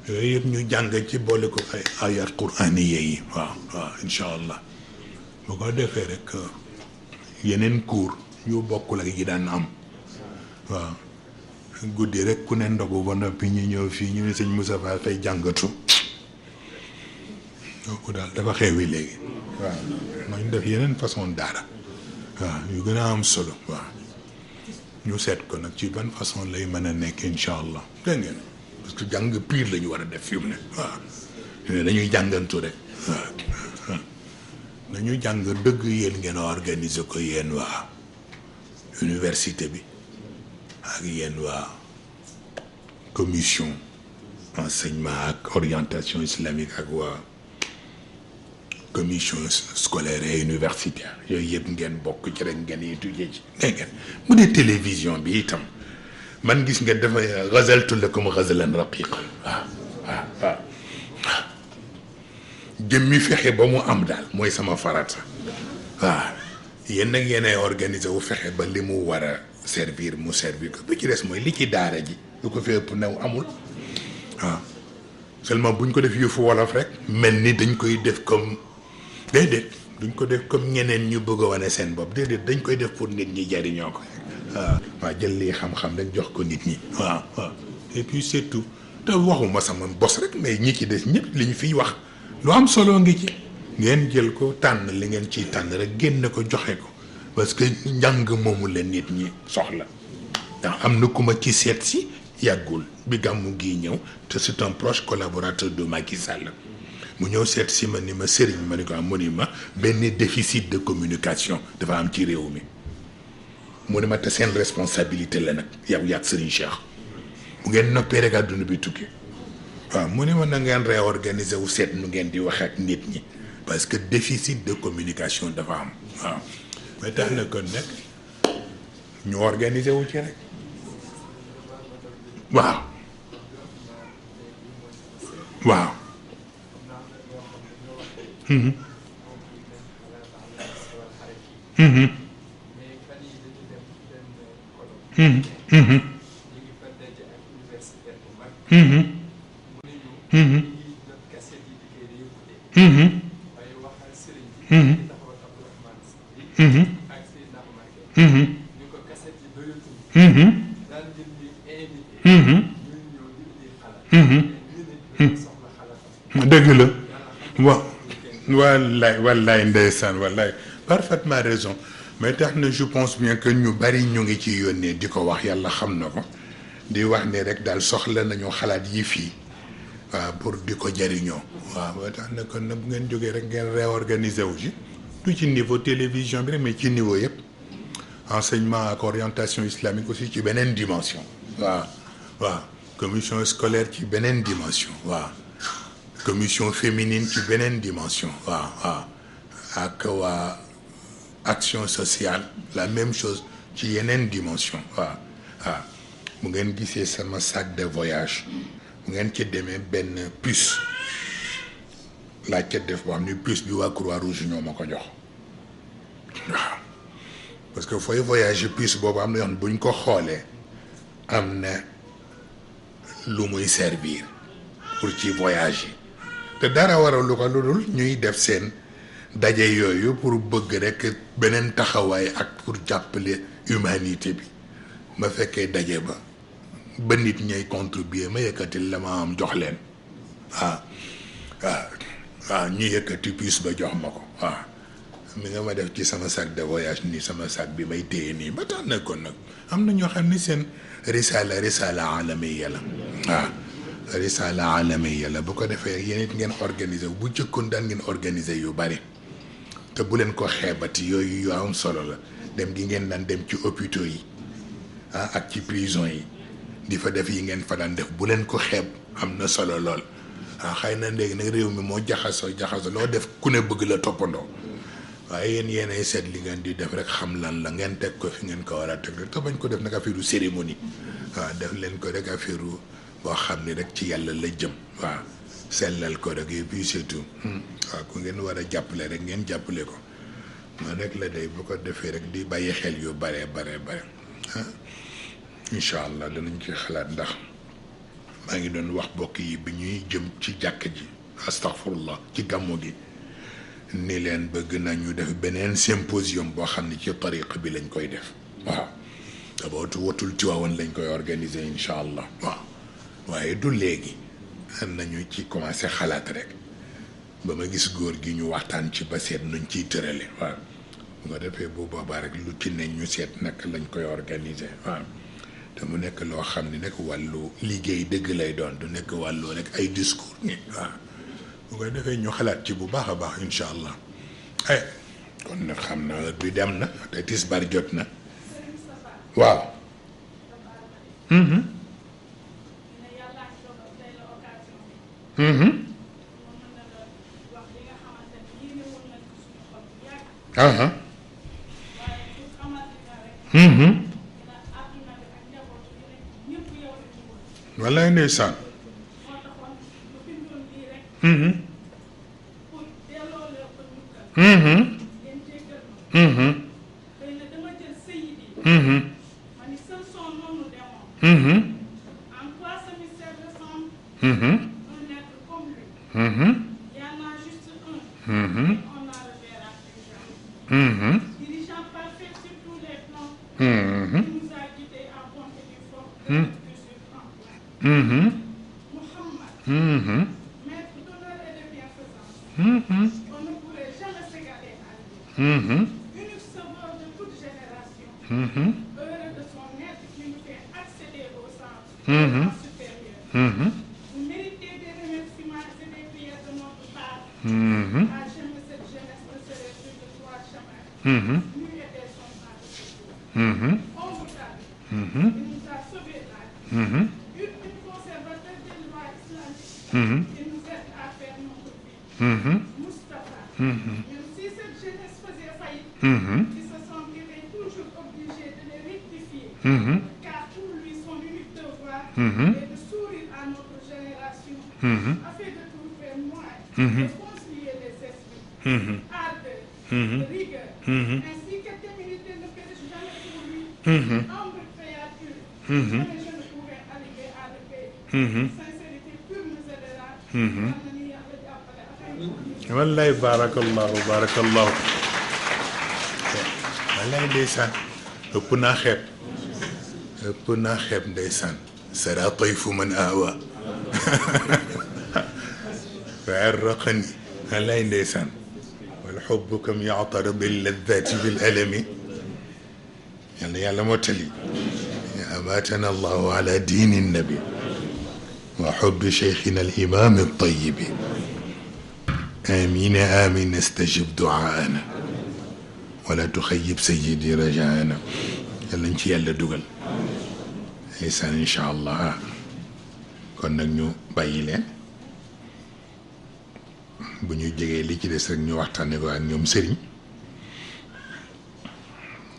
yooyu yëpp ñu jàng ci boole ko ay ayat quraaniye yi waaw incha allah bu ko defee rek yeneen cours yu bokkul ak yi daan am waaw guddi rek ku ne ndogu ba noppi ñu ñëw fii ñu ne sëñ Moussa Fall fay jàngatu kooku daal dafa xewi léegi waaw nañ def yeneen façon daara waaw yu gën a am solo waaw ñu seet ko nag ci ban façon lay mën a nekk incha allah dégg ngeen parce que jàng pire la ñu war a def fi mu ne waaw dañuy jàngantu rek waaw dañuy jàng dëgg yéen ngeen organiser ko yéen waa université bi ak yéen waa commission enseignement ak orientation islamique ak waa commission scolaire et universitaire yooyu yëpp ngeen bokk ci rek ngeen étudier ci ngeen mu dee télévision bi itam man gis nga dafa ghazaltu lakum ghazalan raqiqan waaw jëmmi fexe ba mu am daal mooy sama farata waaw yéen nag yéenay organiser wu fexe ba li mu war a servir mu servir ko bi ci des mooy li ci daara ji lu ko fi ëpp new amul waaw seulement buñ ko def yëfu wolof rek mel ni dañ koy def comme déedéet duñ ko def comme ñeneen ñu bëgg a wane seen bopp déedéet dañ koy def pour nit ñi jariñoo ko waaw jël lii xam-xam rek jox ko nit ñi waaw et puis c'est tout te waxuma sama bos rek mais ñi ci des ñëpp li ñu fiy wax lu am solo ngi ci ngeen jël ko tànn li ngeen ciy tànn rek génne ko joxe ko parce que njàng moomu la nit ñi soxla ndax am na ku ma ci seet si yàggul bi gàmmu gi ñëw te c'est un proche collaborateur de Macky Sall mu ñëw seet si ma ni ma sëriñ ma ni ko am mu ni ma benn déficit de communication dafa am ci réew mi mu ne ma te seen responsabilité la nag yow yaag sëriñ Cheikh bu ngeen noppee rek àdduna bi tukki waaw mu ne ma na ngeen réorganiser wu seet nu ngeen di wax ak nit ñi parce que déficit de communication dafa am waaw mais tax na kon nag ñu organiser wu ci rek waaw waaw dëgg la wa wallaay wallaay ndeysaan wallaay parfaitement raison mais tax na je pense bien que ñu bari ñu ngi ci yónnee di ko wax yàlla xam na ko di wax ne rek daal soxla nañu xalaat yi fii waaw pour di ko jëriñoo waaw ba tax na kon nag bu ngeen jógee rek ngeen réorganiser wu ci du ci niveau télévision bi rek mais ci niveau yëpp enseignement ak orientation islamique aussi ci beneen dimension waaw waaw commission scolaire ci beneen dimension waaw commission féminine ci beneen dimension waaw waaw ak waa action sociale la même chose ci yeneen dimension waaw waaw bu ngeen gisee sama sac de voyage bu ngeen ci demee benn puce laa ca def boo xam ne puce bi waa Croix-Rouge ñoo ma ko jox waaw parce que fooy voyager puce boobu am na yoo xam ne buñ ko xoolee am na lu muy servir pour ci voyage yi te dara waralu ko lu dul ñuy def seen daje yooyu pour bëgg rek beneen taxawaay ak pour jàppale humanité bi ma fekkee daje ba nit ñay contribuer ma yëkkati la ma am jox leen waaw waaw waaw ñu yëkkati puce ba jox ma ko waaw mi nga ma def ci sama sac de voyage nii sama sac bi may téye nii ba tax na kon nag am na ñoo xam ni seen risala alamiya la waaw risala alamiya la bu ko defee yéen it ngeen organiser bu jëkkoon daan ngeen organiser yu bari te bu leen ko xeebati yooyu yu am solo la dem gi ngeen daan dem ci hôpitaux yi ak ci prison yi di fa def yi ngeen fa daan def bu leen ko xeeb am na solo lool xëy na léegi nag réew mi moo jaxasoo loo def ku ne bëgg la toppandoo waaye yéenay seet li ngeen di def rek xam lan la ngeen teg ko fi ngeen ko war a teg rek te bañ ko def nag affaire cérémonie waaw def leen ko rek affaire boo xam ni rek ci yàlla la jëm waaw sellal ko rek et puis surtout waaw ku ngeen war a jàppale rek ngeen jàppale ko noonu rek la day bu ko defee rek di bàyyi xel yu bare incha allah danañ ci xalaat ndax maa ngi doon wax bokk yi bi ñuy jëm ci jàkk ji astaghfirullah ci gàmmu gi ni leen bëgg nañu def beneen symposium boo xam ne ci tariq bi lañ koy def waaw te bootu watul Tiwaawan lañ koy organiser incha allah waaw waaye du léegi nañu ci commencé xalaat rek ba ma gis góor gi ñu waxtaan ci ba seet nuñ ciy tërale waaw bu ko defee bu boobaa rek lu ci ne ñu seet naka lañ koy organiser waaw te mu nekk loo xam ne nag wàllu liggéey dëgg lay doon du nekk wàllu rek ay discours ni waaw bu ko defee ñu xalaat ci bu baax a baax incha allah kon nag xam na heure bi dem na te tisbaar jot na waaw wallaay ndeysaan qui nous aide à faire notre vie. Moustapha. Même si cette jeunesse faisait faillite, il se sentirait toujours obligé de les rectifier. Car pour lui, son unique devoir est de sourire à notre génération, afin de trouver moyen de concilier les esprits, ardeur, rigueur, ainsi que témérité ne périsse jamais pour lui. Humble créature, jamais je ne pourrais arriver à le payer. Sincérité pure nous aidera. wallaay barakallahu barakallahu wallaay ndeysaan ëpp naa xeeb ndeysaan sara tayfu man awa fa arraqani wallaay ndeysaan wal xubbu kam yactar billadati bilalami yal na yàlla mottali amatana allahu ala diini nabi wa xubbi cheikhina alimam altayibi آمين آمين استجب دعاءنا ولا تخيب سيدي رجاءنا يلا نشي يلا دوغل إنسان إن شاء الله كنا نيو بايلين بنيو جيجي لي كي ديس رك نيو waxtane ko ak ñom serigne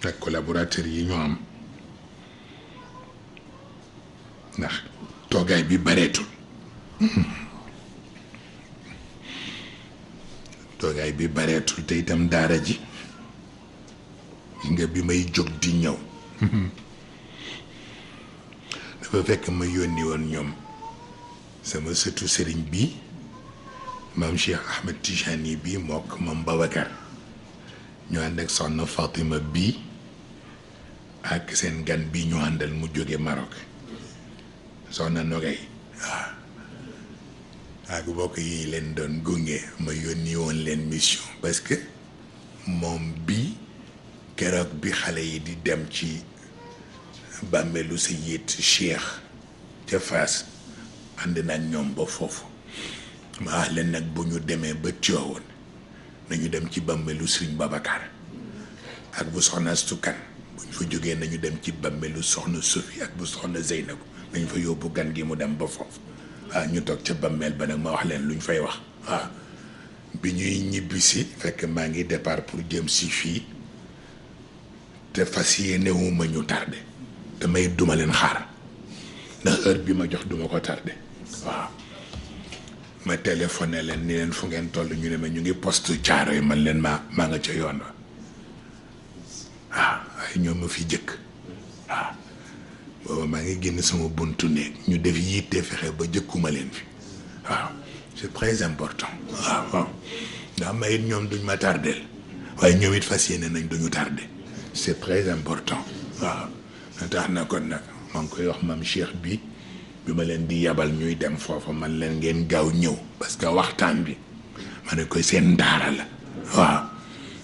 ak collaborateur yi ñu am ndax togaay bi bareetul toogaay bi bareetul te itam daara ji nga bi may jóg di ñëw dafa fekk ma yónni woon ñoom sama sëtu sëriñ bi maam Cheikh Ahmed Tijani bi mook maam Babacar ñu ànd ak soxna Fatima bi ak seen gan bi ñu àndal mu jóge Maroc soxna Nogay waaw ak bokk yi leen doon gunge ma yónni woon leen mission parce que moom bi keroog bi xale yi di dem ci bàmmeelu Sayyid Cheikh ca Fass ànd naag ñoom ba foofu ma wax leen nag bu ñu demee ba Tiwaawan nañu dem ci bàmmeelu Sëriñ Babacar ak bu soxna Astu Kan bu ñu fa jógee nañu dem ci bàmmeelu soxna Sofi ak bu soxna Zeynabu nañu fa yóbbu gan gi mu dem ba foofu waaw ñu toog ca bammeel ba nag ma wax leen luñ fay wax waaw bi ñuy ñibbisi fekk maa ngi départ pour jëm si fii te fas yéene wu ma ñu tardé damay duma leen xaar ndax heure bi ma jox duma ko tardé waaw ma téléphoné leen ni leen fu ngeen toll ñu ne ma ñu ngi poste caaro yi man leen maa nga ca yoon wa waaw waaye ñoo ma fi jëkk waaw booba maa ngi génn sama buntu néeg ñu def yitte fexe ba jëkkuma leen fi waaw c'est très important waaw waaw ndax ma it ñoom duñ ma tardeel waaye ñoom it fas yéene nañ duñu tardé c'est très important waaw na tax na kon nag maa ngi koy wax maam Cheikh bi ma leen di yabal ñuy dem foofa man leen ngeen gaaw ñëw parce que waxtaan bi ma ne koy seen daara la waaw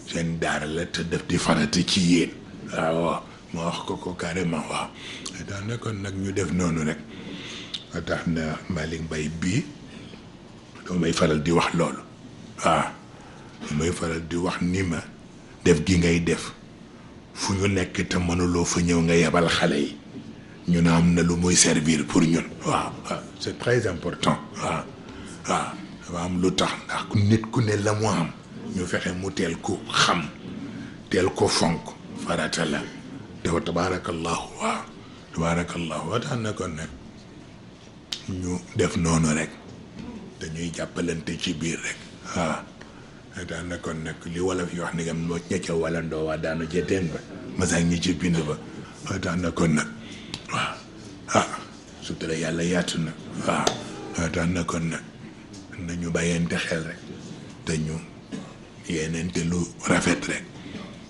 seen daara la te def di farata ci yéen waaw ma wax ko carrément waaw tax na kon nag ñu def noonu rek a tax na Malick Mbaye bii doo may faral di wax loolu waaw doo may faral di wax ni ma def gi ngay def fu ñu nekk te mënuloo fa ñëw nga yebal xale yi ñu ne am na lu muy servir pour ñun waaw waaw c'est très important waaw waaw dafa am lu tax ndax nit ku ne la mu am ñu fexe mu teel ko xam teel ko fonk farata la te wa tabaarakallahu waaw tabaarakallahu wa tax na kon nag ñu def noonu rek dañuy jàppalante ci biir rek waaw tax na kon nag li wolof yi wax ni ngam moo ña ca walandoo waa daanu ca teen ba masaak ñi ci bind ba wa tax na kon nag waaw sutura yàlla yaatu na waaw wa tax na kon nag nañu bàyyente xel rek te ñu yéeneente lu rafet rek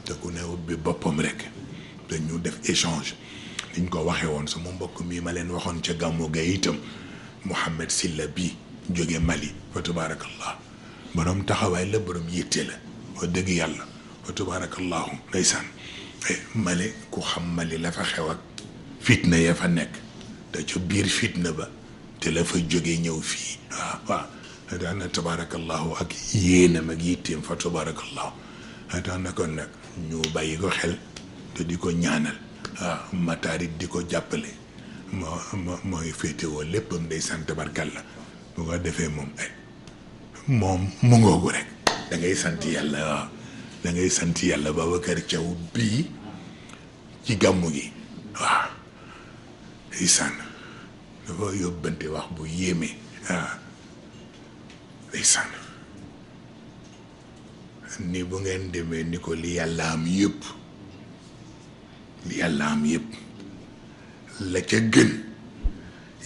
te ku ne ubbi boppam rek te ñu def échange niñ ko waxee woon sama mbokk mii ma leen waxoon ca gàmmu ga itam Mouhamed Silla bii jóge Mali fa tabaarakallah borom taxawaay la borom yitte la wax dëgg yàlla fa tabaarakallahu ndeysaan Mali ku xam Mali la fa xew ak fitna ya fa nekk te ca biir fitna ba te la fa jóge ñëw fii waaw daana tabaarakallahu ak yéenam ak yitteem fa tabaarakallahu daana kon nag ñu bàyyi ko xel te di ko ñaanal mataarit di ko jàppale mooy féetewoo léppam day sant tabarkalla bu ko defee moom mu ngoogu rek da ngay sant yàlla waaw da ngay sant yàlla Babacar Thiaw bii ci gàmmu gi waaw ndeysaan dafa yóbbante wax bu yéeme waaw ndeysaan ni bu ngeen demee ni ko li yàlla am yëpp la ca gën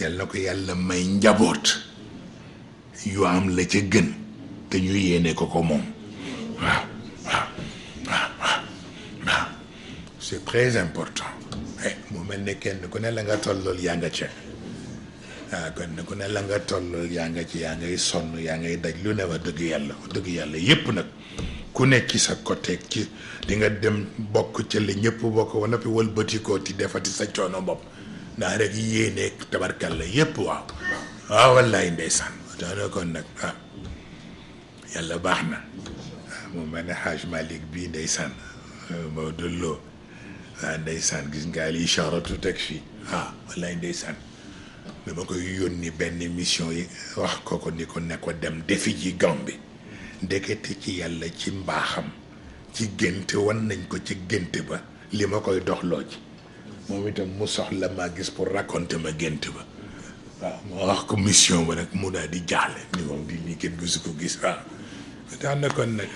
yàlla na ko yàlla may njaboot yu am la ca gën te ñu yéene ko moom waaw c'est très important mu mel ne kenn ku ne la nga tollool yaa nga ca kenn ku ne la nga tollool yaa nga ci yaa ngay sonn yaa ngay daj lu ne wax dëgg yàlla yépp nag ku nekk ci sa côté ci di nga dem bokk ca li ñëpp bokk ba noppi wëlbatikoo ti defati sa coono bopp ndax rek yéene tabarkalla yépp waaw wallaay ndeysaan daana kon nag yàlla baax na mu mel ne Haj Malick bii ndeysaan Maodo Lo ndeysaan gis nga li isharatu teg fii wallaay ndeysaan dama koy yónni benn mission yi wax ko ni ko ne ko dem defi ji Gàmbi ndekete ci yàlla ci mbaaxam ci gént wan nañ ko ci gént ba li ma koy doxloo ci moom itam mu soxla maa gis pour raconter ma gént ba waaw moo wax ko mission ba rek mu daal di jaaxle ni moom di lii kenn gisu ko gis tax na kon nag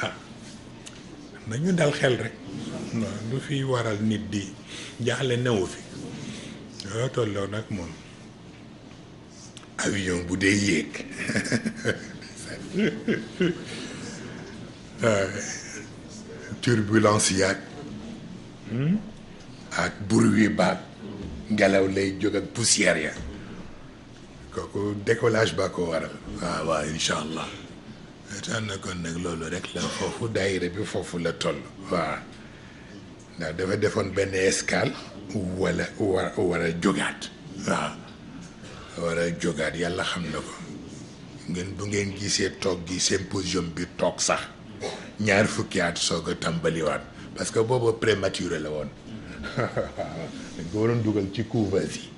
nañu dal xel rek lu fi waral nit di jaaxle newu fi yoo tolloo nag moom avion bu dee yéeg turbulence yaag ak bruit baag ngelaw lay jóg ak poussière ya kooku décollage ba ko waral waaw incha allah tax na kon nag loolu rek la foofu daayira bi foofu la toll waaw ndax dafa defoon benn escale wala war a jógaat waaw war a jógaat yàlla xam na ko ngeen bu ngeen gisee toog gi symposium bi toog sax ñaar fukki at soog a tàmbaliwaat parce que booba prématuré la woon dañ ko waroon dugal ci couveuse yi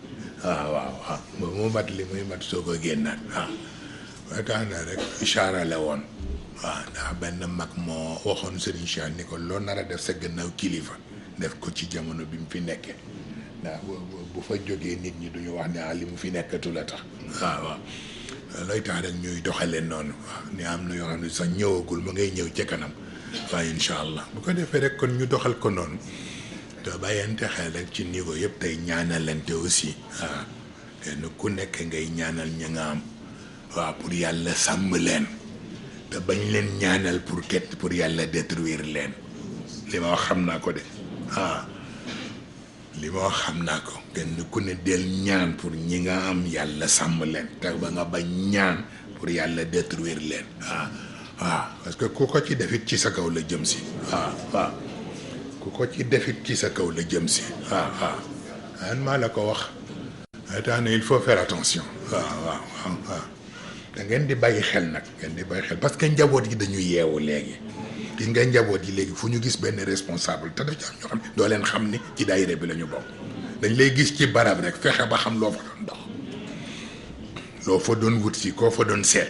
waaw ba mu mat li muy mat soog a génnaat waaye tax na rek ishaara la woon waaw ndax benn mag moo waxoon Serigne Cheikh ni ko loo nar a def sa gannaaw kilifa def ko ci jamono bi mu fi nekkee ndax bu fa jógee nit ñi duñu wax ne li mu fi nekkatu la tax waaw looy tax rek ñuy doxalee noonu waaw ni am na yoo xam ne sax ñëwagul ma ngay ñëw ca kanam waaye incha allah bu ko defee rek kon ñu doxal ko noonu te bàyyante xel rek ci niveau yëpp tey ñaanalante aussi waaw kenn ku nekk ngay ñaanal ña nga am waaw pour yàlla sàmm leen te bañ leen ñaanal pour yàlla détruire leen li ma wax xam naa ko de li ma wax xam naa ko kenn ku ne del ñaan pour ñi nga am yàlla sàmm leen te ba nga bañ ñaan pour yàlla détruire leen waaw parce que ku ko ci defit ci sa kaw la jëm si waaw ku ko ci defit ci sa kaw la jëm si waaw an maa la ko wax tax na il faut faire attention waaw da ngeen di bàyyi xel nag ngeen di bàyyi xel parce que njaboot yi dañu yeewu léegi gis nga njaboot yi léegi fu ñu gis benn responsable te daf ci am ñoo xam ne doo leen xam ni ci daayira bi la ñu bokk dañ lay gis ci barab rek fexe ba xam loo fa doon dox loo fa doon wut si koo fa doon seet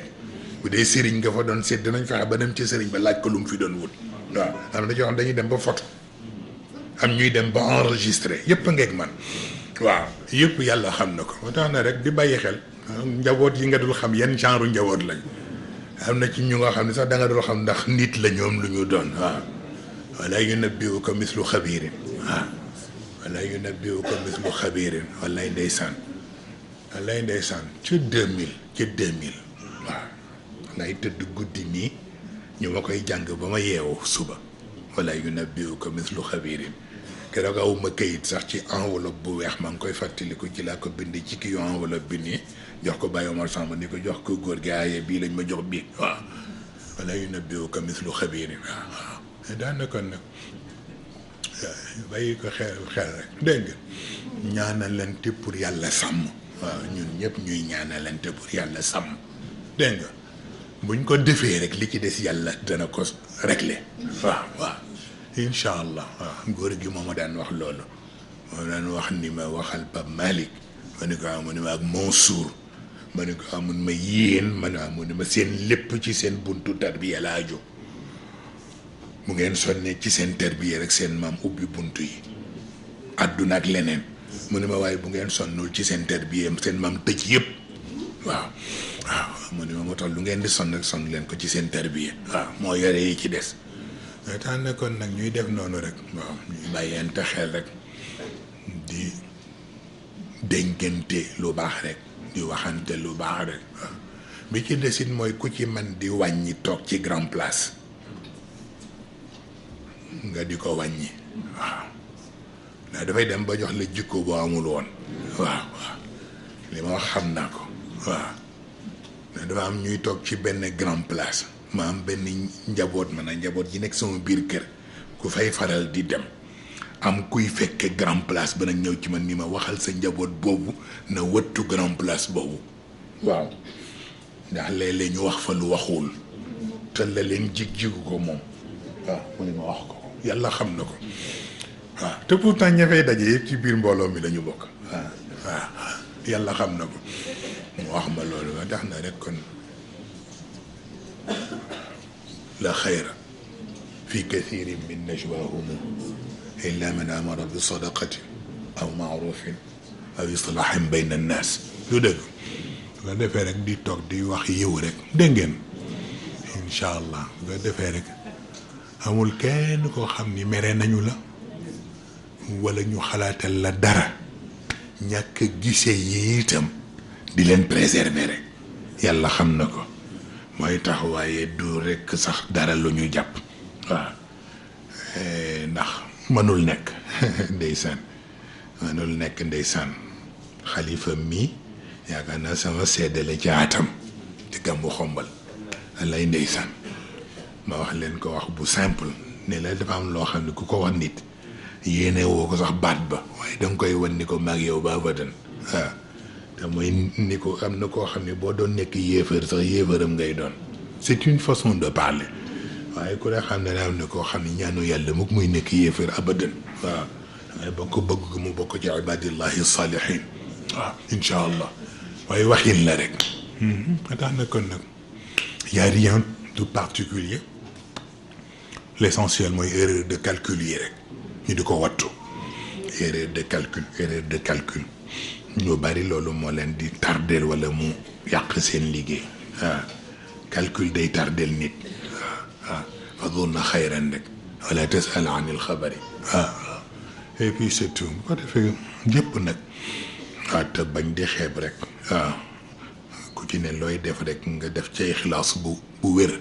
bu dee sëriñ nga fa doon seet dinañ fexe ba dem ci sëriñ ba laaj ko lu mu fi doon wut waaw am na ñoo xam dañuy dem ba photo am ñuy dem ba enregistré yëpp a ngeeg man waaw yëpp yàlla xam na ko moo tax na rek di bàyyi xel njaboot yi nga dul xam yan genre njaboot lañ am na ci ñu nga xam ne sax da nga dul xam ndax nit la ñoom lu ñu doon waaw wala yunabbi'uka mislu xabiirin waaw wala yunabbi'uka mislu xabiirin wallaay ndeysaan ci 2000 waaw ngay tëdd guddi nii ñu ma koy jàng ba ma yeewu suba wala yunabbi'uka mislu xabiirin keroog awuma kayit sax ci enveloppe bu weex maa ngi koy fàttaliku ci laa ko bind ci kii enveloppe bi nii jox ko Baye Omar Samba ni ko jox ko góor gi aaye bii lañ ma jox bii waaw wala yunabbi'uka mislu xabiirin waaw daanaka nag bàyyi ko xel rek dégg nga ñaanalante pour yàlla sàmm waaw ñun ñëpp ñuy ñaanalante pour yàlla sàmm dégg nga buñ ko defee rek li ci des yàlla dana ko régler waaw incha allah waaw góor gi moo ma daan wax loolu moo daan wax ni ma waxal Pape Malick ma ni ko mu ni ma ak Mansour ma ne ko amun ma yéen ma ne amun ma seen lépp ci seen buntu tarbiya la aju mu ngeen sonnee ci seen tarbiya rek seen maam ubbi buntu yi àdduna ak leneen mu ne ma waaye bu ngeen sonnul ci seen tarbiya seen maam tëj yëpp waaw mu ne ma moo tax lu ngeen di sonn rek sonn leen ko ci seen tarbiya waaw moo yore yi ci des mais tax na kon nag ñuy def noonu rek waaw ñuy bàyyente xel rek di dénkante lu baax rek di waxante lu baax rek waaw bi ci desit mooy ku ci man di wàññi toog ci grand place nga di ko wàññi waaw ndax dafay dem ba jox la jikko boo amul woon waaw li ma wax xam naa ko waaw ndax dafa am ñuy toog ci benn grand place ma am benn njaboot njaboot yi nekk sama biir kër ku fay faral di dem am kuy fekke grand place ba nag ñëw ci man ni ma waxal sa njaboot boobu na wëttu grand place boobu waaw ndax léeg-léeg ñu wax fa lu waxul te la leen jigu ko moom waaw mu ne ma wax ko yàlla xam na ko waaw te pourtant ña fay daje yëpp ci biir mbooloo mi lañu bokk waaw yàlla xam na ko mu wax ma loolu nga tax na rek kon la xayra fi kathirin min najwaahum illa man amara bi sadaqatin aw maarufin aw islaahin bayna annaas lu dëgg nga defee rek di toog di wax yiw rek dégg ngeen incha allah nga defee rek amul kenn koo xam ni mere nañu la wala ñu xalaatal la dara ñàkk gise yi itam di leen préserver rek yàlla xam na ko mooy tax waaye du rekk sax dara lu ñu jàpp waaw ndax mënul nekk ndeysaan mënul nekk ndeysaan xalifa mii yaakaar naa sama seddale ci atam ci gàmmu xombal lay ndeysaan ma wax leen ko wax bu simple ne la dafa am loo xam ne ku ko wax nit yéene woo ko sax baat ba waaye danga koy wan ni ko maag yow ba abadan waaw te mooy ni ko am na koo xam ne boo doon nekk yéefar sax yéefaram ngay doon c'est une façon de parler waaye ku ne xam ne am na koo xam ne ñaanu yàlla mukk muy nekk yéefar abadan waaw dangay bokk bëgg mu bokk ci ibadillahi salihin waaw incha allah waaye waxin la rek tax na kon nag y a rien de particulier l'essentiel mooy erreur de calcul yi rek ñu di ko wattu erreur de calcul ñu bari loolu moo leen di tardeel wala mu yàq seen liggéey calcul day tardeel nit fa duna xayran rek wala tasal an il xabari et puis c'est tout bu ko defee jëpp nag te bañ di xeeb rek ku ci ne looy def rek nga def ci ixlaas bu wér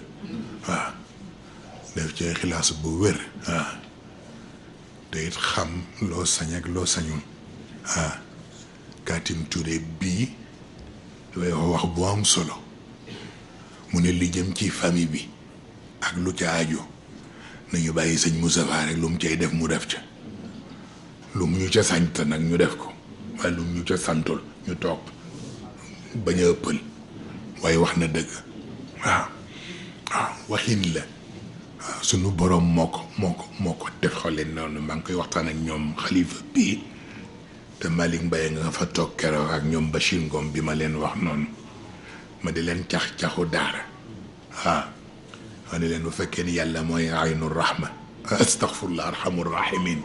def ci ixlaas bu wér te it xam loo sañ ak loo sañul Katim Touré bii dafay wax bu am solo mu ne li jëm ci famille bi ak lu ca aju nañu bàyyi sëñ Moustapha rek lu mu cay def mu def ca lu mu ñu ca sant nag ñu def ko waaye lu mu ñu ca santul ñu toog bañ a ëppal waaye wax na dëgg waaw waxin la waaw sunu borom moo ko def xale noonu maa ngi koy waxtaan ak ñoom xalifa bii te Malick Mbaye nga fa toog keroog ak ñoom Bachir Ngom bi ma leen wax noonu ma di leen caxu daara ma di leen bu fekkee ni yàlla mooy aynu rahma astaghfirullah arhamur rahimin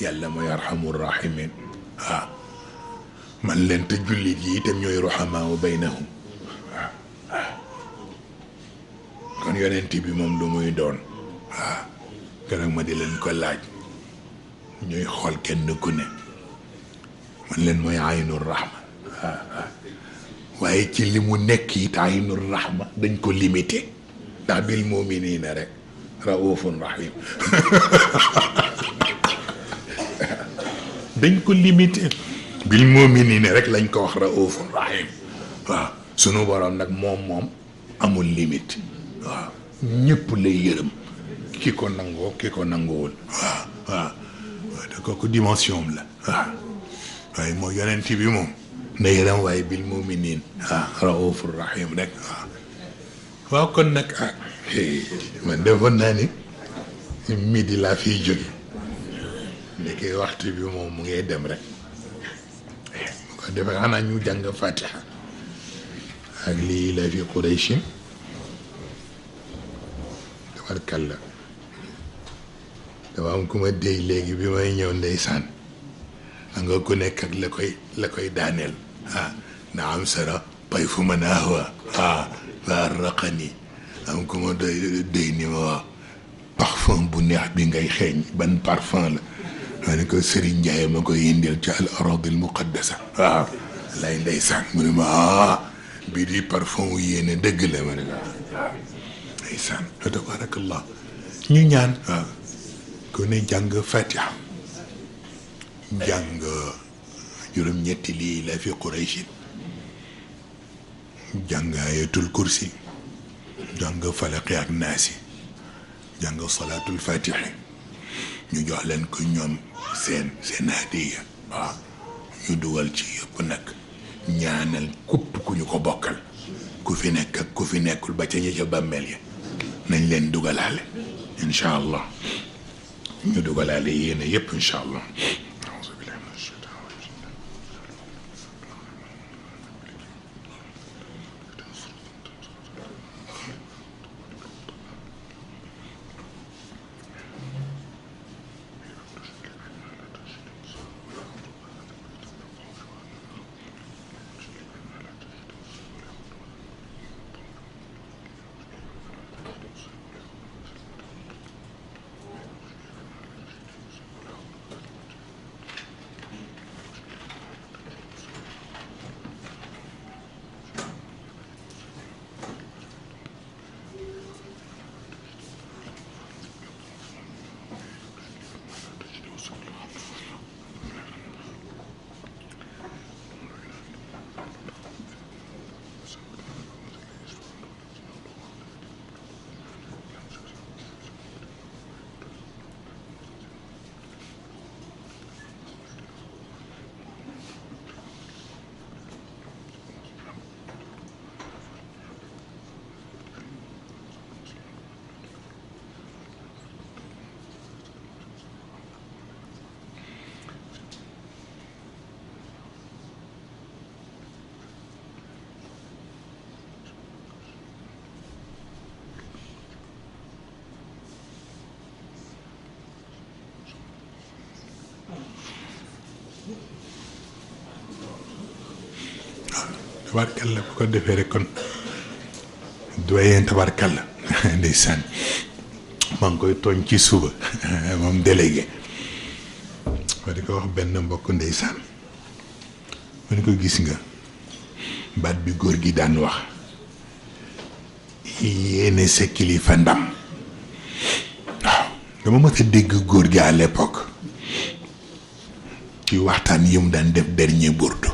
yàlla mooy arhamur rahimin man leen te jullit yi itam ñooy ruhamaa baynahum kon yonent bi moom lu muy doon keroog ma di leen ko laaj ñuy xool kenn ku ne man leen mooy aynul rahma waaye ci li mu nekk it aynul rahma dañ ko limité ndax bil muminina rek raufun rahim dañ ko limité bil muminina rek lañ ko wax raufun rahim waaw sunu borom nag moom amul limite waaw ñëpp lay yërëm ki ko nangoo ki ko nanguwul waaw da kooku dimension la waaye moo yonent bi moom na yërëm waaye bil muminin raufur rahim rek waaw kon nag man defoon naa ni midi laa fiy jóge ndeke waxtu bi moom mu ngay dem rek bu ko defee xanaa ñu jàng fatiha ak lii la fi Qurayshin tabarkalla dafa am ku ma déy léegi bi may ñëw ndeysaan xam nga ku nekk ak la koy daaneel na am sara pay fu ma naawa waa raqani am ku ma déy ni ma wax parfum bu neex bi ngay xeeñ ban parfum la ma ne ko Serigne Ndiaye ma koy indil ci al aradil muqaddasa waaw lay ndeysaan mu ne ma bii di parfum wu yéene dëgg la ma ne ko ndeysaan tabarakallah ñu ñaan waaw ku ne jàng fatiha jàng juróom-ñetti lii la fi Qurayshin jàng ayatul kursi jàng falaqi ak naasi jàng salaatul fatihi ñu jox leen ko ñoom seen hadiya waaw ñu dugal ci yëpp nag ñaanal kupp ku ñu ko bokkal ku fi nekk ak ku fi nekkul ba ca ñi ca bàmmeel ya nañ leen dugalaale incha allah ñu dugalaale yéene yëpp incha allah tabarkalla bu ko defee rek kon doyen tabarkalla ndeysaan maa ngi koy tooñ ci suba moom délégué ma di ko wax benn mbokk ndeysaan ma ni ko gis nga baat bi góor gi daan wax yéene sa kilifa ndam waaw dama mës a dégg góor gi à l'époque ci waxtaan yi mu daan def dernier bourdu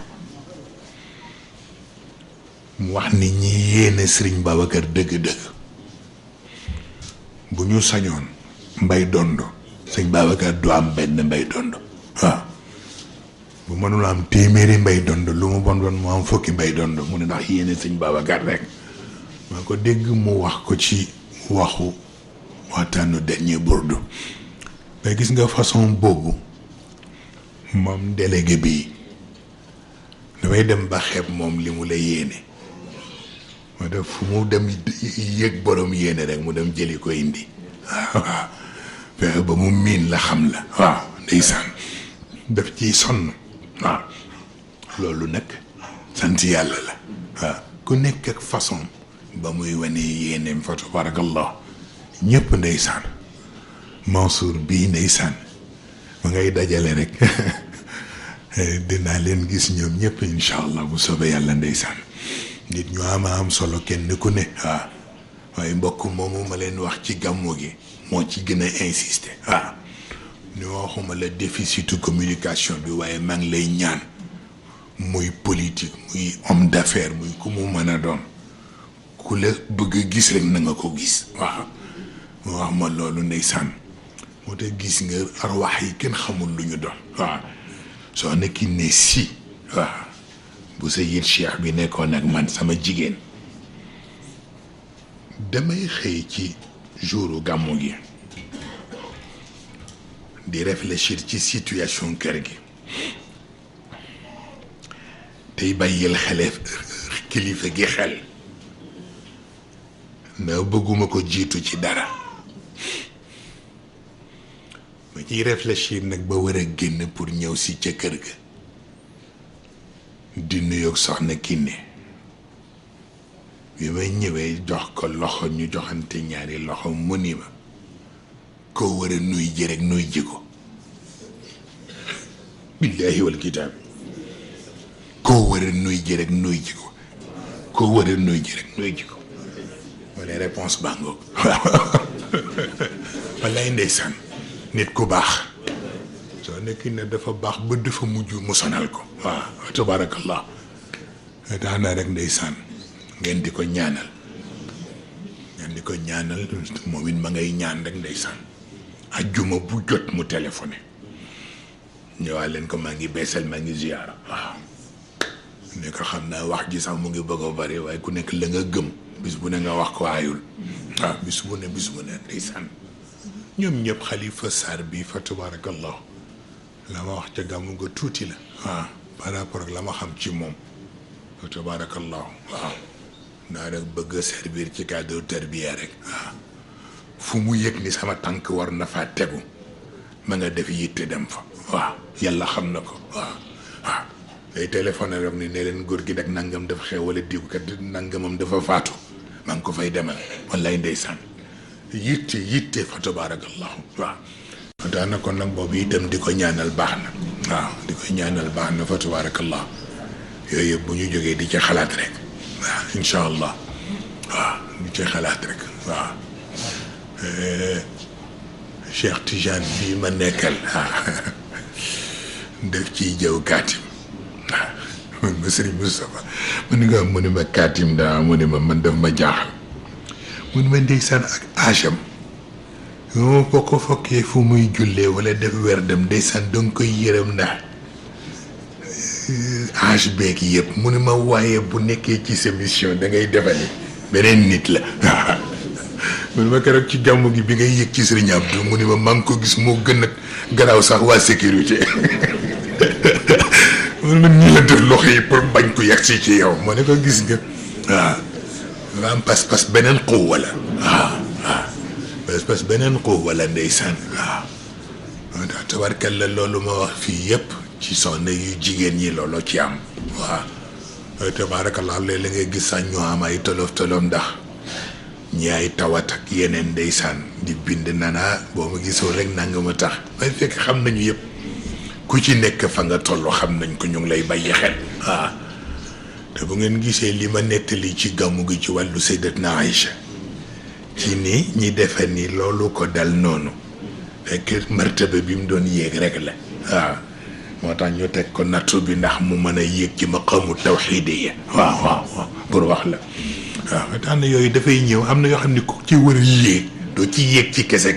mu wax ni ñi yéene Sëriñ Babacar dëgg-dëgg bu ñu sañoon mbay dondo Sëriñ Babacar du am benn mbay dondo waaw bu mënul am téeméeri mbay dondo lu mu bon mu am fukki mbay dondo mu ne ndax yéene Sëriñ Babacar rek maa ko dégg mu wax ko ci waxu waxtaanu dernier bourdu mais gis nga façon boobu moom délégué bi damay dem ba xeeb moom li mu la yéene moo def fu mu dem yëg borom yéene rek mu dem jëli ko indi waaw fexe ba mu miin la xam la waaw ndeysaan daf ciy sonn waaw loolu nag sant yàlla la waaw ku nekk ak façon ba muy wane yéeneem fa tabarakallah ñëpp ndeysaan Mansour bii ndeysaan ma ngay dajale rek dinaa leen gis ñoom ñëpp incha allah bu soobee yàlla ndeysaan nit ñu am solo kenn ku ne waaw waaye mbokk moomu ma leen wax ci gàmmu gi moo ci gën a insister waaw ni waxuma la déficitu communication bi waaye maa ngi lay ñaan muy politique muy homme d'affaires muy ku mu mën a doon ku la bëgg a gis rek na nga ko gis waaw mu wax ma loolu ndeysaan moo tax gis nga arwax yi kenn xamul lu ñu doon waaw soo nekki ne si waaw bu sa yit cheikh bi nekkoon ak man sama jigéen damay xëy ci jouru gàmmu gi di réfléchir ci situation kër gi tey bàyyil xele kilifa gi xel na bëgguma ko jiitu ci dara ma ciy réfléchir nag ba war a génn pour ñëw si ca kër ga di nuyoog soxna Kiné bi may ñëwee jox ko loxo ñu joxante ñaari loxo mu ni ma koo war a nuy ji rek nuy ji ko billaahi wal kitaab koo war a nuy ji rek nuy ji ko koo war a nuy ji rek nuy ji ko wala réponse bango wallaay ndeysaan nit ku baax soo nekk ne dafa baax ba dafa mujj mu sonal ko waaw tabaarakallah tax na rek ndeysaan ngeen di ko ñaanal moom it ma ngay ñaan rek ndeysaan ajjuma bu jot mu téléphoné ñëwaat leen ko maa ngi beesal maa ngi ziyaara waaw ne ko xam naa wax ji sax mu ngi bëgg a bari waaye ku nekk la nga gëm bis bu ne nga wax ko aayul waaw bis bu ne ndeysaan ñoom ñëpp Xalifa Sarr bi fa tabarakallah la ma wax ca gàmmu nga tuuti la waaw par rapport ak la ma xam ci moom fa tabarakallah waaw naa rek bëgg a servir ci cadre tarbiya rek waaw fu mu yëg ni sama tànk war na faa tegu ma nga def yitte dem fa waaw yàlla xam na ko waaw day téléphone rek ni ne leen góor gi nag nangam dafa xew wala diw kat nangamam dafa faatu maa ngi ko fay demal wallaay ndeysaan yitte fa tabarakallahu waaw daana kon nag boobu itam di ko ñaanal baax na waaw di ko ñaanal baax na fa tabarakallah yooyu yëpp bu ñu jógee di ci xalaat rek waaw incha allah waaw di ci xalaat rek waaw Cheikh Tijane bii ma nekkal def ciy jëw kaatim waaw ma Sëriñ Moustapha mu ni nga mu ni ma kaatim daa mu ni ma man daf ma jaaxal mu ni ma ndeysaan ak âge am yoo boo ko fokkee fu muy jullee wala def werdam ndeysaan danga koy yërëm ndax âge beeg yëpp mu ni ma waaye bu nekkee ci sa mission da ngay defali beneen nit la mu ni ma keroog ci gàmmu gi bi ngay yëg ci Sëriñ Abdou mu ni ma maa ngi ko gis moo gën a garaaw sax waa sécurité mu ni ma ñi la def loxo yi pour bañ ko yegg si ci yow moo ne ko gis nga waaw nga am pas-pas beneen xuuwa la waaw pas-pas beneen xuuwa la ndeysaan waaw moo tax tabarkal la loolu ma wax fii yëpp ci soxna yu jigéen ñi loolu ci am waaw tabarakallah léeg la ngay gis sax ñu am ay tolof tolof ndax ñi ay tawat ak yeneen ndeysaan di bind nana boo ma gisoo rek nanga ma tax may fekk xam nañu yëpp ku ci nekk fa nga toll xam nañ ko ñu ngi lay bàyyi xel waaw te bu ngeen gisee li ma nettali ci gàmmu gi ci wàllu Sayyidatna Aïcha ci ni ñi defe ni loolu ko dal noonu fekk martaba bi mu doon yéeg rek la waaw moo tax ñu teg ko nattu bi ndax mu mën a yéeg ci maqaamu tawxiidiyya waaw pour wax la waaw tax na yooyu dafay ñëw am na yoo xam ne ku ci war a yéeg doo ci yéeg ci kese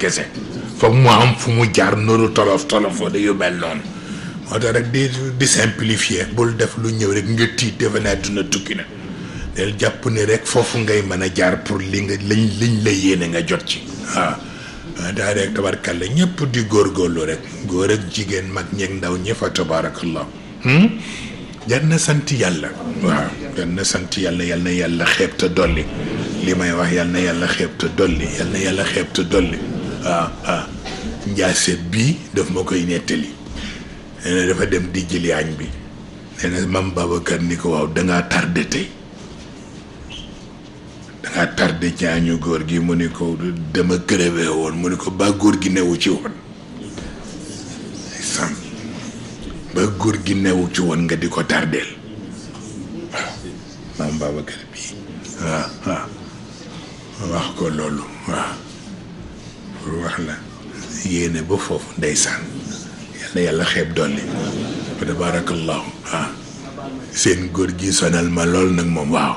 foog mu am fu mu jaar noonu tolof wala yu mel noonu moo tax rek di simplifier bul def lu ñëw rek nga tiit defe naa duna tukki na del jàpp ne rek foofu ngay mën a jaar pour liñ la yéene nga jot ci waaw daa rek tabarkalla ñëpp di góorgóorlu rek góor ak jigéen mag ñeeg ndaw ñi fa tabarakallah jar na sant yàlla waaw jar na sant yàlla yal na yàlla xeeb te dolli li may wax yal na yàlla xeeb te dolli yal na yàlla xeeb te dolli waaw njaase bii daf ma koy nettali nee na dafa dem di jëli añ bi nee na mam Babacar ni ko waaw dangaa tardé tey dangaa tardé ci añu góor gi mu ni ko dama crevé woon mu ni ko ba góor gi newu ci woon sam ba góor gi newu ci woon nga di ko tardeel waaw mam Babacar bii waaw wax ko loolu waaw pour wax la yéene ba foofu ndeysaan yal na yàlla xeeb dolli fa tabarakallahu waaw seen góor gi sonal ma lool nag moom waaw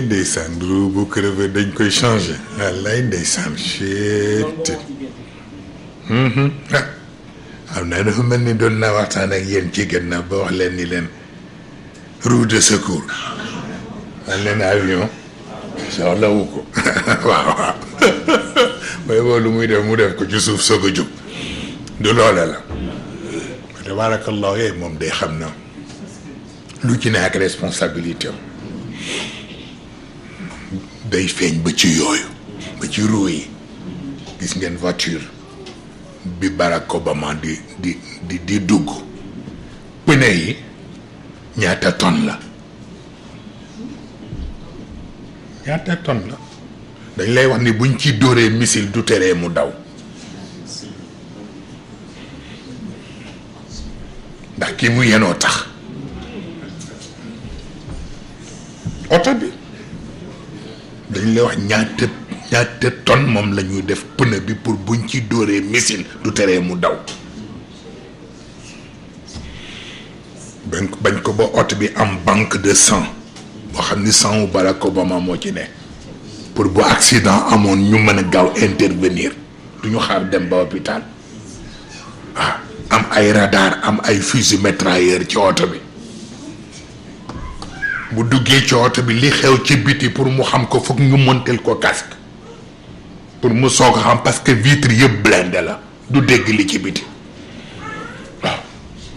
ndeysaan ruu bu crevé dañ koy changé wallaay ndeysaan chet am naa dafa mel ni doon naa waxtaan ak yéen ci gannaaw ba wax leen ni leen roue de secours man leen avion soxlawu ko waaw waaw mooy boo lu muy def mu def ko ci suuf soog a jóg du loola la tabarakallahu yooyu moom day xam na lu ci ne ak responsabilité am day feeñ ba ci yooyu ba ci roue yi gis ngeen voiture bi Barack Obama di dugg pneu yi ñaata tonne la ñaata tonne la dañ lay wax ni buñ ci dóoree missile du teree mu daw ndax ki mu yenoo tax oto bi dañ lay wax ñaata tonne moom la ñuy def pneu bi pour buñ ci dóoree missile du teree mu daw bañ ko ba oto bi am banque de sang boo xam ni sang wu Barack Obama moo ci ne pour bu accident amoon ñu mën a gaaw intervenir du ñu xaar dem ba hôpital waaw am ay radar am ay fusil mitrailleur ci oto bi bu duggee ci oto bi li xew ci biti pour mu xam ko foog ñu montel ko casque pour mu soog a xam parce que vitre yëpp blindé la du dégg li ci biti waaw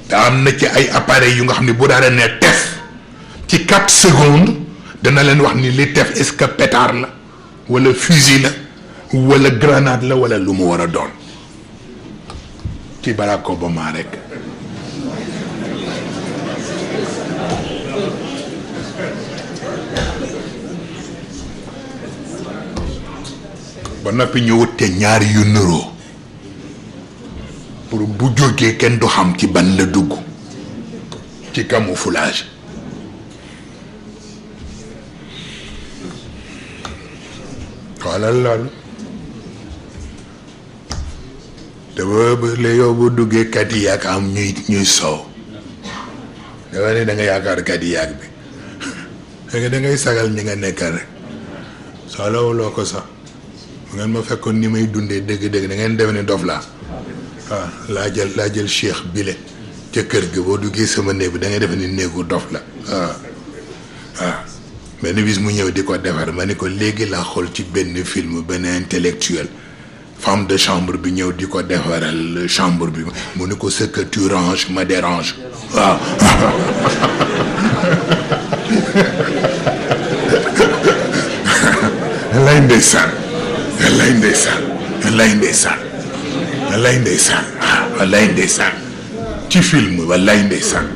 te am na ci ay appareils yu nga xam ne bu daara ne tef ci 4 secondes dana leen wax ni li tef est-ce que pétard la wala fusil la wala grenade la wala lu mu war a doon ci Barack Obama rek ba noppi ñu wute ñaar yu nuroo pour bu jógee kenn du xam ci ban la dugg ci camouflage xoolal loolu te ba yow bu duggee Cadillac am ñuy soow dafa ne da nga yaakaar Cadillac bi fekk da ngay sagal ñi nga nekkal rek soxlawuloo ko sax bu ngeen ma fekkoon ni may dundee dëgg-dëgg da ngeen def ne dof laa waaw laa jël Cheikh bile ca kër ga boo duggee sama néeg bi da ngay defe ni néegu dof la waaw waaw benn bis mu ñëw di ko defar ma ni ko léegi laa xool ci benn film benn intellectuel femme de chambre bi ñëw di ko defaral chambre bi mu ni ko ce que tu ranges me dérange waaw lay ndeysaan lay ndeysaan lay ndeysaan lay ndeysaan waaw lay ndeysaan ci film lay ndeysaan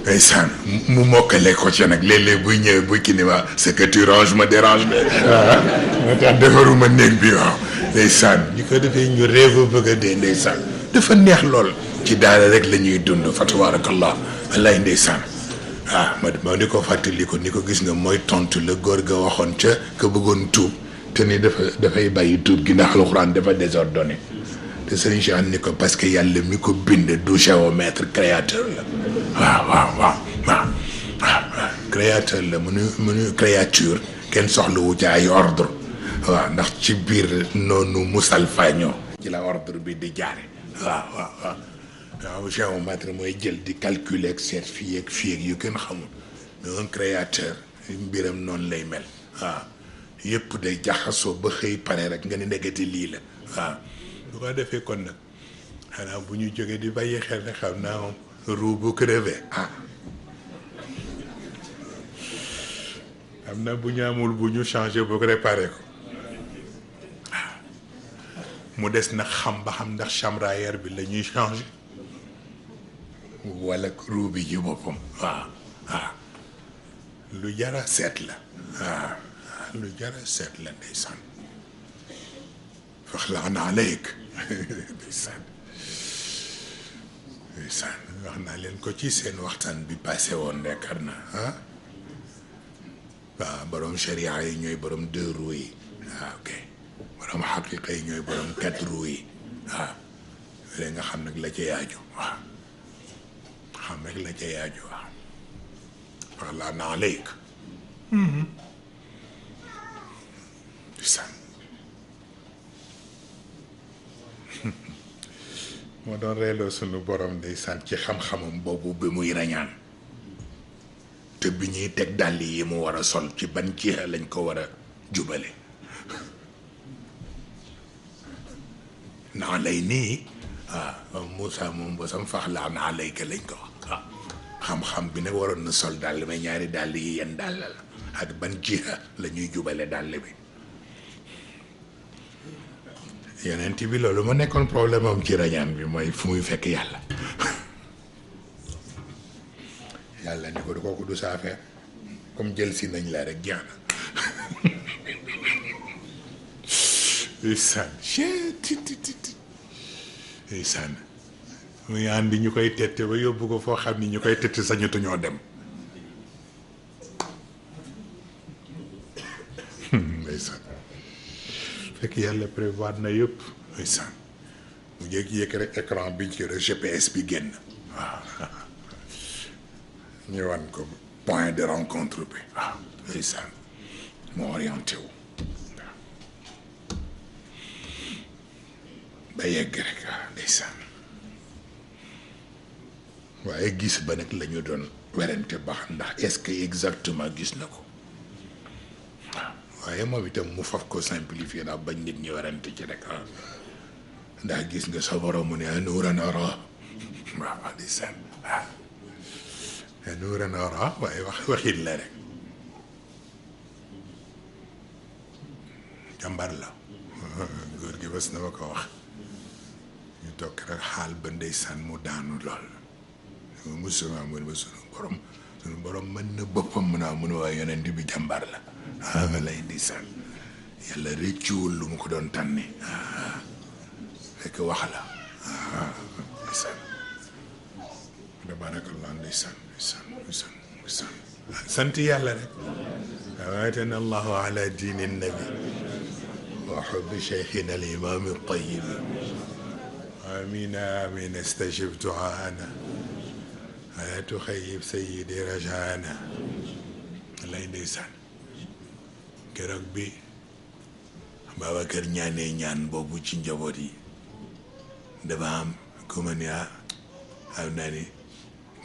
ndeysaan mu mokkale ko ci nag léeg-léeg buy ñëwee buy kii ni waa ce que tu ranges me dérange de moo tax defaruma néeg bi waaw ndeysaan ñi ko defee ñu réew bëgg a dee ndeysaan dafa neex lool ci daara rek la ñuy dund fa tabarakallah wallaay ndeysaan ma di ko fàttali ko ni ko gis nga mooy tontu la góor ga waxoon ca ka bëggoon tuub te ni dafay bàyyi tuub gi ndax alxuraan dafa désordonné te Serigne Cheikh ni ko parce que yàlla mi ko bind du géomètre créateur la waaw créateur la mënu créature kenn soxlawu ci ay ordre waaw ndax ci biir noonu musal fañoo ci la ordre bi di jaare waaw géomètre mooy jël di calculer ak seet fii ak yu kenn xamul mais un créateur mbiram noonu lay mel waaw yëpp day jaxasoo ba xëy pare rek nga ni nekkati lii la waaw bu ko defee kon nag xanaa bu ñu jógee di bàyyi xel ne xam naa moom roue bu crevé am na bu ñu amul bu ñu changé bu ko réparé ko mu des nag xam ba xam ndax chambre à air bi la ñuy changé wala roue bi ci boppam waaw lu jara seet la lu jara seet la ndeysaan faxlaan aleyk ndeysaan wax naa leen ko ci seen waxtaan bi passé woon nekkar na waaw borom sharia yi ñooy borom 2 roues yi ok borom xaqiqa yi ñooy borom 4 roues yi léegi nga xam nag la ca yaaju xam rek la ca yaaju faxlaan aleyk ndeysaan moo doon reeloo sunu borom ndeysaan ci xam-xamam boobu bi muy rañaan te bi ñuy teg dàll yi mu war a sol ci ban jiha lañ ko war a jubale naa lay nii waaw Moussa moom bosam fax laa naa layka lañ ko wax waaw xam-xam bi nag waroon na sol dàll mais ñaari dàll yi yenn dàll la ak ban jiha la ñuy jubale dàll bi yeneen bi loolu ma nekkoon problème am ci rañaan bi mooy fu muy fekk yàlla yàlla ni ko du kooku du sa affaire comme jël si nañ la rek jeex na ndeysaan ndeysaan muy àndi ñu koy tette ba yóbbu ko foo xam ni ñu koy tette sañatu ñoo dem ndeysaan fekk yàlla prévoir na yëpp ndeysaan mu jékki-jékki rek écran bi ci GPS bi génn waaw ñëwan ko point de rencontre bi waaw ndeysaan mu orienté wu waaw ba yegg rek waaw ndeysaan waaye gis ba nag la ñu doon werante baax ndax est-ce que exactement gis na ko waaw waaye moom itam mu faf ko simplifier ndax bañ nit ñi werante ci rek waaw ndax gis nga sa borom mu ne nuuran ara waaw ndeysaan waaw nuuran ara waaye waxit la rek jàmbar la góor gi bés na ma ko wax ñu toog rek xaal ba ndeysaan mu daanu lool musuma mun ma sunu borom mën na boppam mën a mun waaye yonent bi jàmbar la lay ndeysaan yàlla rëccuwul lu mu ko doon tànne fekk wax la ndeysaan tabarakallah ndeysaan ndeysaan sant yàlla rek awaatana allahu ala diini nabi wa xubbi cheikhina al imam al tayyib amina amina istajib duaana wala tuxayib sayidi rajaana lay ndeysaan keroog bi Babacar ñaanee ñaan boobu ci njaboot yi dafa am ku ma ne xam naa ni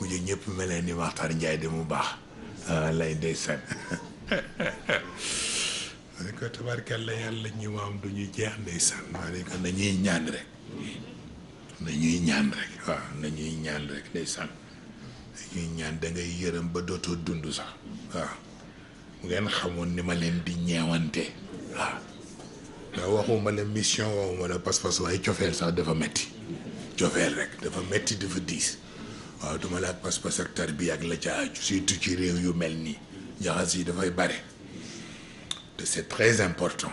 mujj ñëpp mel ni Maxtar Njaay de mu baax lay ndeysaan ma ne ko tabarkalla yàlla ñi ma am du ñu jeex ndeysaan ma ne ko nañuy ñaan rek waaw nañuy ñaan rek ndeysaan dañuy ñaan da ngay yërëm ba dootoo dund sax waaw mu ngeen xamoon ni ma leen di ñeewante waaw ndax waxuma la mission waxuma la pas-pas waaye cofeel sax dafa metti cofeel rek dafa metti dafa diis waaw duma la ak pas-pas ak tarbiya ak la ca aju surtout ci réew yu mel nii njaxas yi dafay bare te c'est très important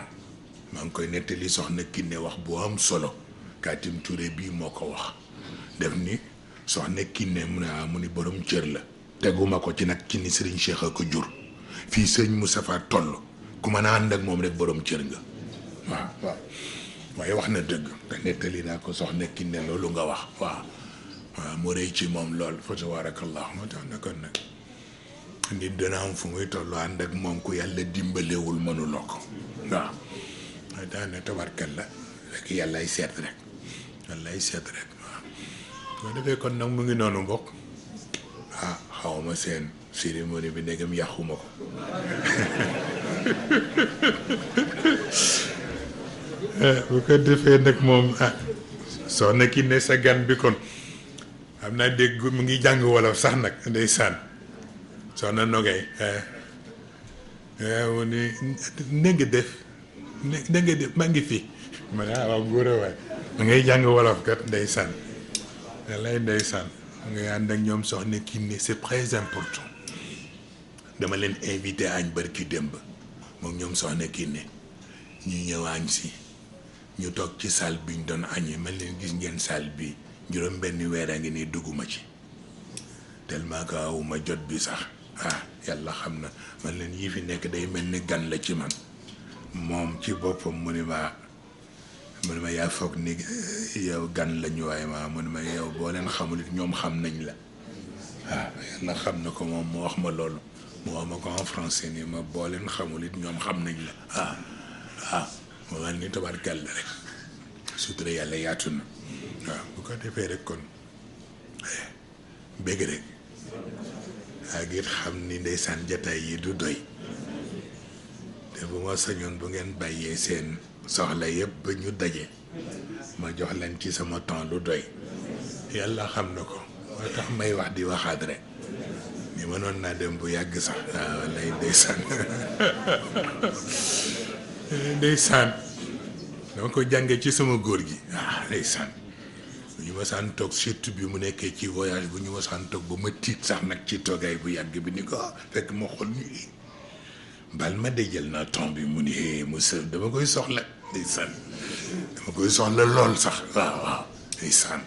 maa ngi koy nettali soxna Kiné wax bu am solo Katim Touré bii moo ko wax def ni soxna Kiné mu ni borom cër la teguma ko ci nag ci ni Serigne Cheikh a ko jur fii sëñ Moustapha toll ku mën a ànd ak moom rek borom cër nga waaw waaye wax na dëgg te nettali naa ko soxna Kiné loolu nga wax waaw mu rëy ci moom lool fa tabarakallah moo tax na kon nag nit dana am fu muy toll ànd ak moom ku yàlla dimbalewul mënuloo ko waaw moo tax ne tabarkalla rek yàllaay seet rek waaw soo defee kon nag mu ngi noonu mbokk xawma seen cérémonie bi ndegam yàquma ko bu ko defee nag moom soxna Kiné sa gan bi kon xam naa dégg mu ngi jàng wolof sax nag ndeysaan soxna Nogay mu ni na nga def maa ngi fi ma ne waaw góor a waay ma ngay jàng wolof kat ndeysaan lay ndeysaan ma ngay ànd ak ñoom soxna Kiné c'est très important dama leen invité añ barki démb moom ñoom soxna Kiné ñu ñëw añ si ñu toog ci salle bi ñu doon añee man leen gis ngeen salle bi juróom benn weer a ngi nii dugguma ci tellement que awuma jot bi sax yàlla xam na man leen yii fi nekk day mel ni gan la ci man moom ci boppam mu ni ma yaa foog ni yow gan la ñu waaye mu ni ma yow boo leen xamul it ñoom xam nañ la yàlla xam na ko moom mu wax ma loolu mu wax ma ko en français ni ma boo leen xamul it ñoom xam nañ la mu mel ni tabarkàlla rek sutura yàlla yaatu na bu ko defee rek kon bëgg rek ak it xam ni ndeysaan jataay yi du doy te bu ma sañoon bu ngeen bàyyee seen soxla yëpp ba ñu daje ma jox leen ci sama temps lu doy yàlla xam na ko moo tax may wax di waxaat rek ni mënoon naa dem bu yàgg sax waaw lay ndeysaan ndeysaan dama ko jànge ci sama góor gi ndeysaan bu ñu masaan toog surtout bi mu nekkee ci voyage bu ñu masaan toog ba ma tiit sax nag ci toogaay bu yàgg bi ni ko fekk ma xool ni bal ma de jël naa temps bi mu ni mu sëf dama koy soxla ndeysaan dama koy soxla lool sax waaw ndeysaan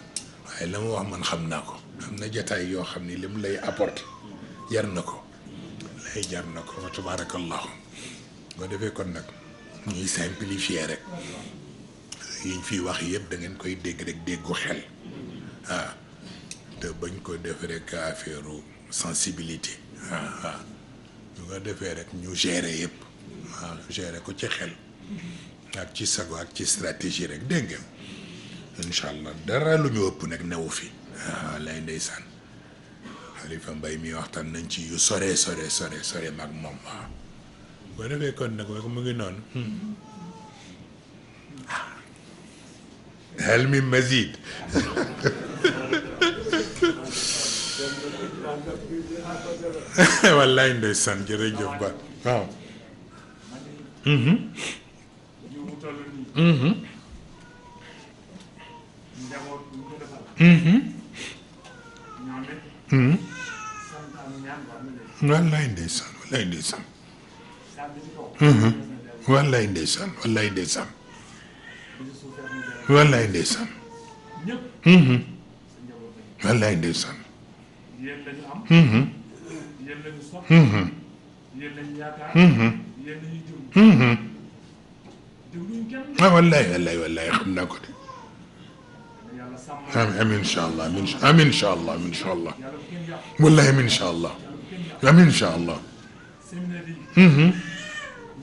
waaye la ma wax man xam naa ko am na jataay yoo xam ni li mu lay apporter jar na ko fa tabarakallahu boo defee kon nag ñuy simplifier rek yiñ fi wax yëpp da ngeen koy dégg rek déggu xel te bañ ko def rek affaire sensibilité ñu ko defee rek ñu gérer yëpp gérer ko ci xel ak ci sago ak ci stratégie rek dégg ngeen incha allah dara lu ñu ëpp nag newu fi lay ndeysaan Xalifa Mbay mi waxtaan nañ ci yu sore mag moom boo defee kon nag mu ngi noonu hal min mazid wallaay ndeysaan jërëjëf ba waaw wallaay ndeysaan wallaay ndeysaan wallaay ndeysaan wallaay ndeysaan wallaay ndeysaan yéen lañu am yéen lañu sopp yéen lañu yaakaar yéen lañu déglu dégluñu kenn wallaay xam naa ko de yàlla sàmm amin incha allah amin incha allah amin incha allah wallaay amin incha allah amin incha allah séminaire yi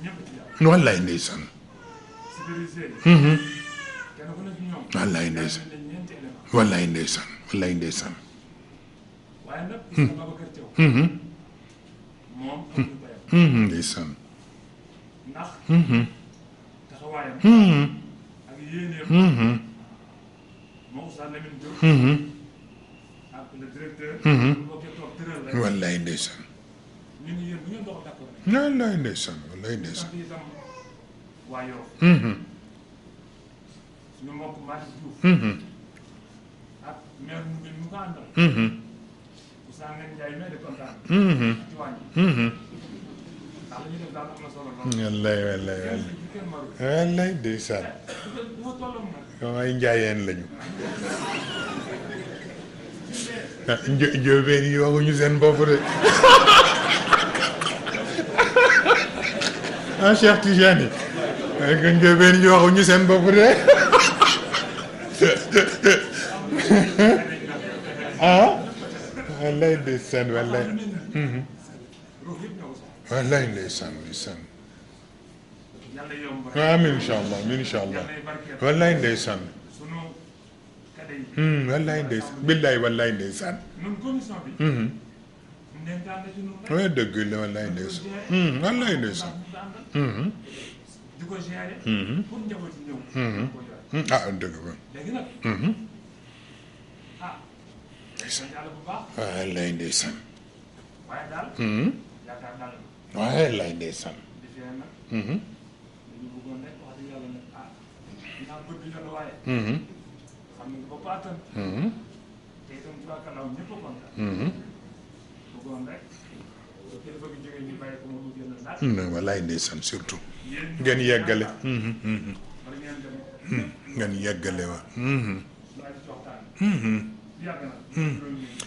ñëpp ci yàlla wallaay ndeysaan sécurisé kenn ku ne ci ñoom wallaay ndeysaan ñeenti élément wallaay ndeysaan wallaay ndeysaan waaye nag Babacar Thiaw moom am ñu bayam ndeysaan ndax taxawaayam ak yéeneem moo Oustaz Lamine Diop ak le directeur bu bokkee toog tëral rek wallaay ndeysaan ñu ngi yéen bu ngeen dox d'accord wallaay ndeysaan wallaay ndeysaan sant itam waa Yoff suñu mbokk Mati Diouf ak maire mu mu ko àndal Oustaz Ngane Ndiaye maire de kontaan ci wàññi ndax li ñu def daal am na solo lool wallaay kenn maru wallaay ndeysaan bu ma tolloon nag comme ay njaayeen lañu njóobeen yi waxuñu seen bopp de Cheikh Tijani kon njóobeen yi waxuñu seen bopp de wallaay ndeysaan wallaay wallaay ndeysaan yàlla yomb rek amiin incha allah amiin incha allah yàlla barkeel wallaay ndeysaan sunu kade yi wallaay ndeysaan billaay wallaay ndeysaan nun commission bi ndentaan la ci nun rek waaye dëgg la wallaay ndeysaan wallaay ndeysaan di ko gérer pour njaboot yi ñëw ko joxe dëgg ba léegi nag sant yàlla bu baax wallaay ndeysaan waaye daal yaakaar daal wallaay ndeysaan di fee nag dañu bëggoon rek wax dëgg yàlla nag dinaa bëgg la waaye xam nga bopp attan te itam tubaakalaw ñëpp a kontaan bëggoon rek kilifa gi jógee ñu bàyyi ko moom mu génn laaj wallaay ndeysaan surtout yéen ngeen yeggale bari ngeen dem ngeen yeggale wa laaj ci waxtaan yàgg na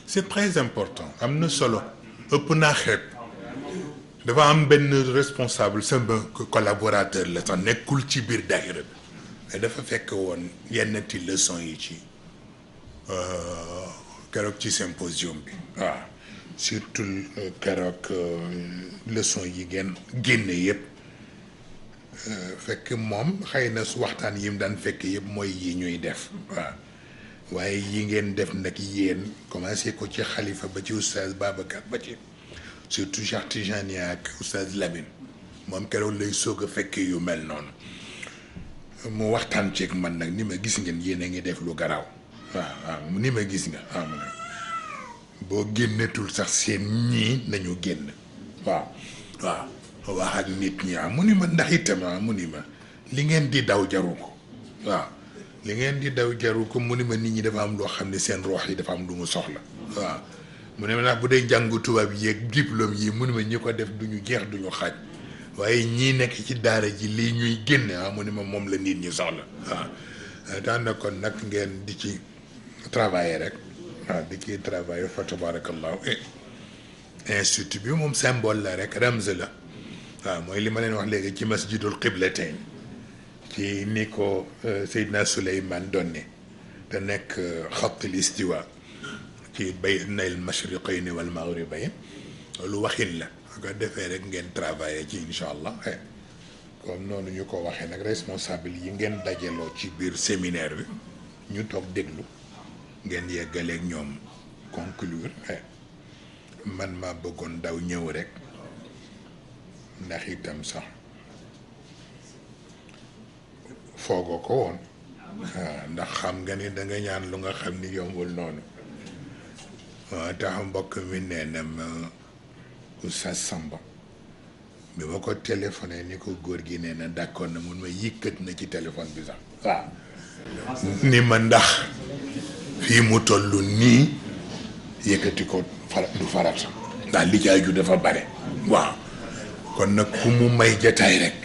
c'est très important am na solo ëpp naa xeeb dafa am benn responsable sama collaborateur la sax nekkul ci biir daayira bi mais dafa fekk woon yenn ti leçon yi ci keroog ci symposium bi waaw surtout keroog leçon yi ngeen génne yëpp fekk moom xëy na su waxtaan yi mu daan fekk yëpp mooy yi ñuy def waaw waaye yi ngeen def nag yéen commencé ko ci xalifa ba ci oustaz Babacar ba ci surtout Cheikh Tijani ak Oustaz Lamine moom keroog lay soog a fekkee yu mel noonu mu waxtaan ceeg man nag ni ma gis ngeen yéen a ngi def lu garaaw waaw ni ma gis nga mu ne boo génnetul sax seen ñii nañu génn waaw wax ak nit ñi mu ni ma ndax itam mu ni ma li ngeen di daw jaru ko waaw li ngeen di daw jaru ko mu ni ma nit ñi dafa am loo xam ne seen roox yi dafa am lu mu soxla waaw mu ne ma ndax bu dee jàngu tubaab yi ak diplôme yi mu ni ma ñi ko def duñu jeex duñu xaaj waaye ñii nekk ci daara ji lii ñuy génne mu ni ma moom la nit ñi soxla waaw daan na kon nag ngeen di ci travailler rek waaw di ci travailler fa tabarakallahu institut bi moom symbole la rek ramz la waaw mooy li ma leen wax léegi ci masjidul qiblatain ci ni ko Seydina Souleymane donne te nekk xatul istiwa ci bayna al mashriqayn wal maghribayn loolu waxin la ko defee rek ngeen travailler ci incha allah comme noonu ñu ko waxee nag responsable yi ngeen dajaloo ci biir séminaire bi ñu toog déglu ngeen yeggaleeg ñoom conclure man ma bëggoon daw ñëw rek ndax itam sax foogoo ko woon ndax xam nga ni da nga ñaan lu nga xam ni yombul noonu tax mbokk mi nee na ma Oustaz Samba bi ma ko téléphoné ni ko góor gi nee na d'accord na mun ma yëkkat na ci téléphone bi sax waaw ni ma ndax fii mu toll nii yëkkati ko du farata ndax li ci aju dafa bare waaw kon nag ku mu may jataay rek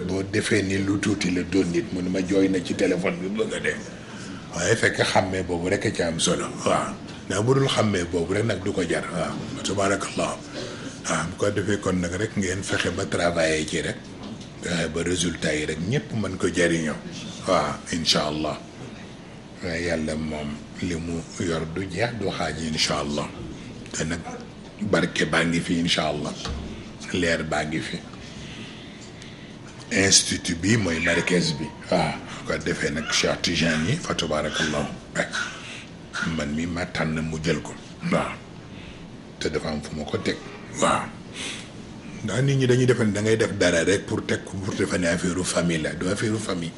boo defee ni lu tuuti la doon nit mu ne ma jooy na ci téléphone bi bëgg a dee waaye fekk xàmmee boobu rek a ci am solo waaw ndax bu dul xàmmee boobu rek nag du ko jar waaw tabarakallah bu ko defee kon nag rek ngeen fexe ba travailler ci rek fexe ba résultat yi rek ñëpp mën ko jariñoo waaw incha allah waaye yàlla moom li mu yor du jeex du xaaj incha allah te nag barke baa ngi fi incha allah leer baa ngi fi institut bi mooy markaz bi waaw ko defee nag Cheikh Tijani yi fa tabarakallah man mi ma tànn mu jël ko waaw te dafa am fu ma ko teg waaw ndax nit ñi dañuy defe ne da ngay def dara rek pour teg ko pour defe ne affaire famille la du affaire famille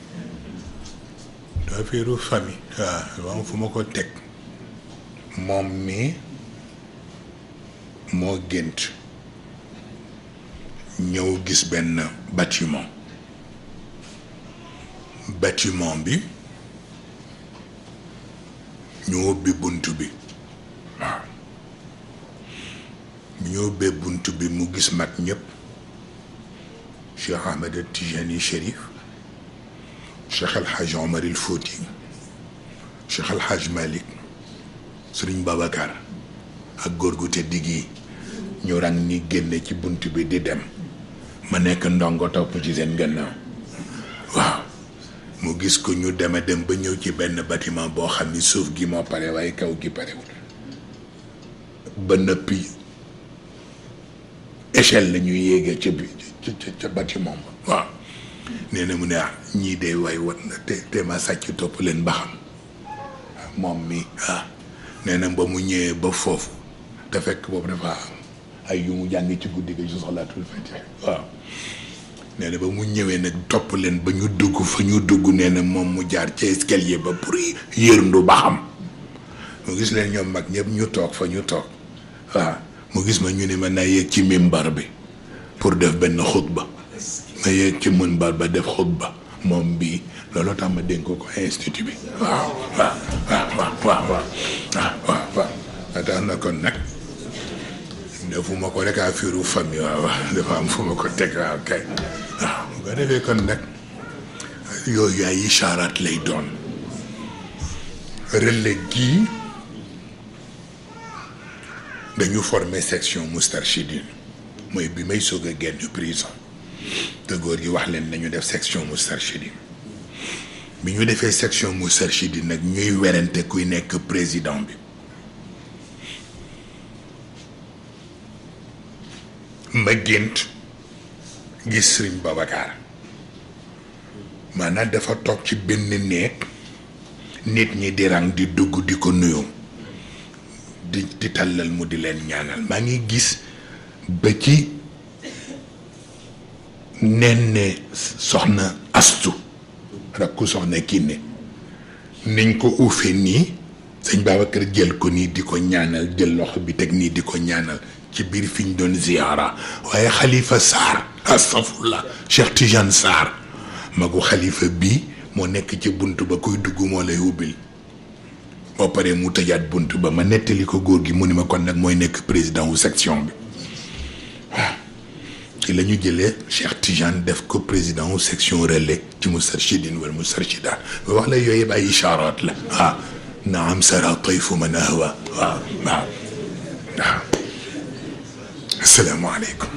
du affaire famille waaw dafa am fu ma ko teg moom mi moo gént ñëw gis benn bâtiment bi ñu ubbi bunt bi waaw ñu ubbee bunt bi mu gis mag ñëpp Cheikh Ahmed Tijani Chérif Cheikh El Hadj Omar El Fouti Cheikh El Hadj Malick Serigne Babacar ak góor gu tedd gi ñu rang ni génne ci bunt bi di dem ma nekk ndongo topp ci seen gannaaw waaw mu gis ko ñu dem ba ñëw ci benn bâtiment boo xam ni suuf gi moo pare waaye kaw gi parewul ba nëppi échelle la ñuy yéegee ca bâtiment ba waaw nee na mu ne ñii de way wat na te ma sàcc topp leen ba xam moom mi nee na ba mu ñëwee ba foofu te fekk boobu dafa am ay yu mu jàng ci guddi gi ci salaatul fatiha waaw nee na ba mu ñëwee nag topp leen ba ñu dugg fa ñu dugg nee na moom mu jaar ca escalier ba pour yërndu ba xam mu gis leen ñoom mag ñëpp ñu toog fa ñu toog waaw mu gis ma ñu ne ma naa yéeg ci mimbar bi pour def benn xutba ma yéeg ci mimbar ba def xutba moom bii looloo tax ma dénk ko institut bi waaw tax na kon nag defuma ko rek affaire famille waaw dafa am fu ma ko teg waaw kay waaw bu ko defee kon nag yooyu ay ishaaraat lay doon relais gii dañu former section Moustarchidine mooy bi may soog a génn prison te góor gi wax leen nañu def section Moustarchidine bi ñu defee section Moustarchidine nag ñuy werante kuy nekk président bi ma gént gis Sëriñ Babacar maanaam dafa toog ci benn néeg nit ñi di rang di dugg di ko nuyu di tàllal mu di leen ñaanal maa ngi gis ba ci nen ne soxna astu rakku soxna Kiné niñ ko uufee nii sëñ Babacar jël ko nii di ko ñaanal jël loxo bi teg nii di ko ñaanal ci biir fi ñu doon ziyaara waaye xalifa Sarr astafurlah Cheikh Tidiane Sarr magu xalifa bii moo nekk ci bunt ba kuy dugg moo lay ubbil boo paree mu tëjaat bunt ba ma nettali ko góor gi mu ni ma kon nag mooy nekk président wu section bi waaw ci la ñu jëlee Cheikh Tidiane def ko président wu section relais ci Moustarchidine wala Moustarchidaat ba wax la yooyu yëpp ay ishaaraat la ah naam sara tayfu man ahwa waaw waaw waaw asalaamaaleykum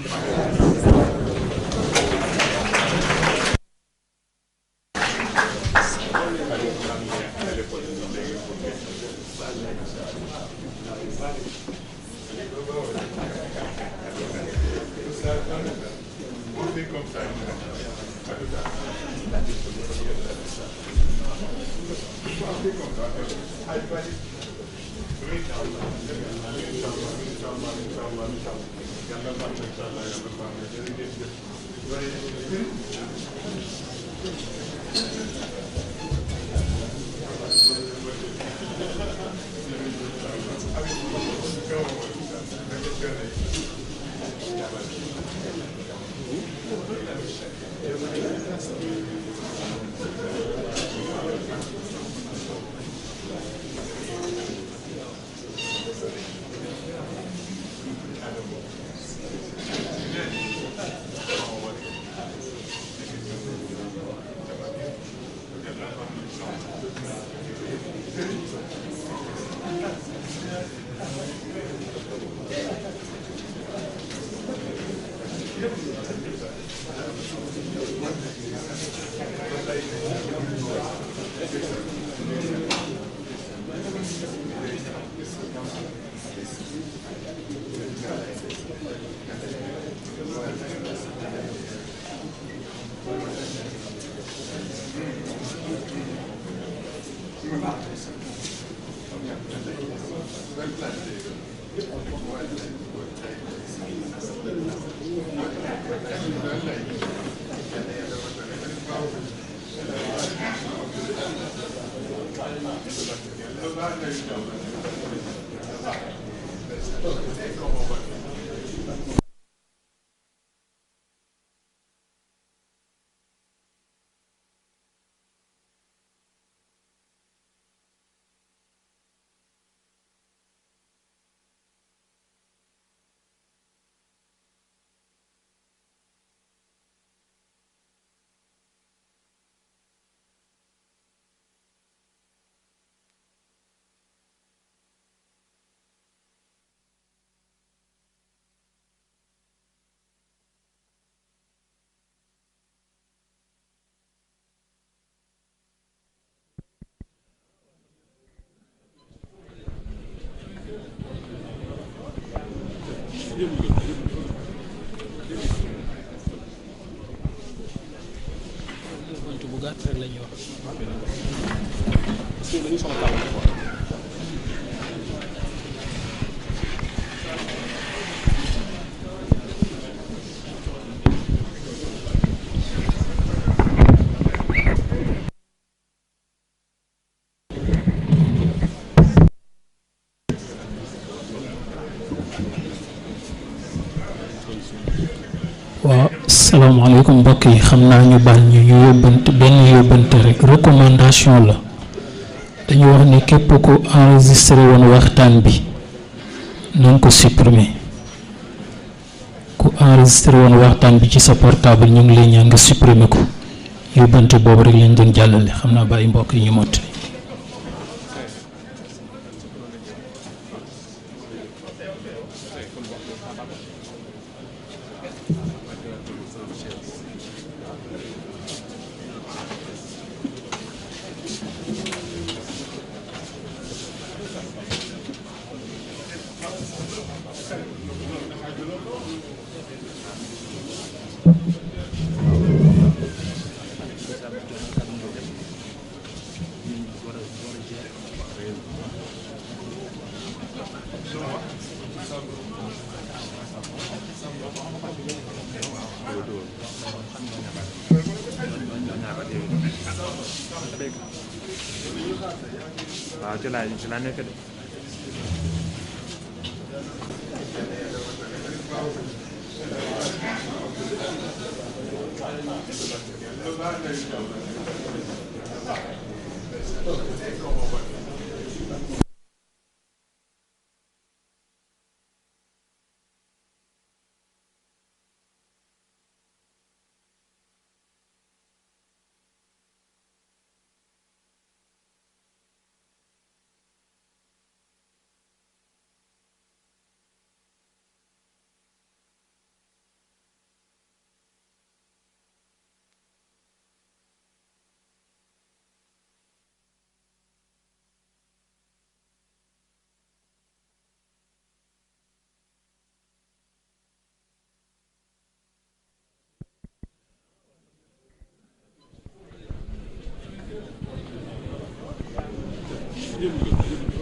waaw salaamaaleykum mbokk yi xam naa ñu baal ñu yóbbante benn yóbbante rek recommandation la dañu wax ni képp ku enregistré woon waxtaan bi nañ ko supprimer ku enregistré woon waxtaan bi ci sa portable ñu ngi lay ñaan nga supprimer ko yóbbante boobu rek lañ doon jàllale xam naa bàyyi mbokk yi ñu mottali. waaw ci laa nekk de. Jërëjëf.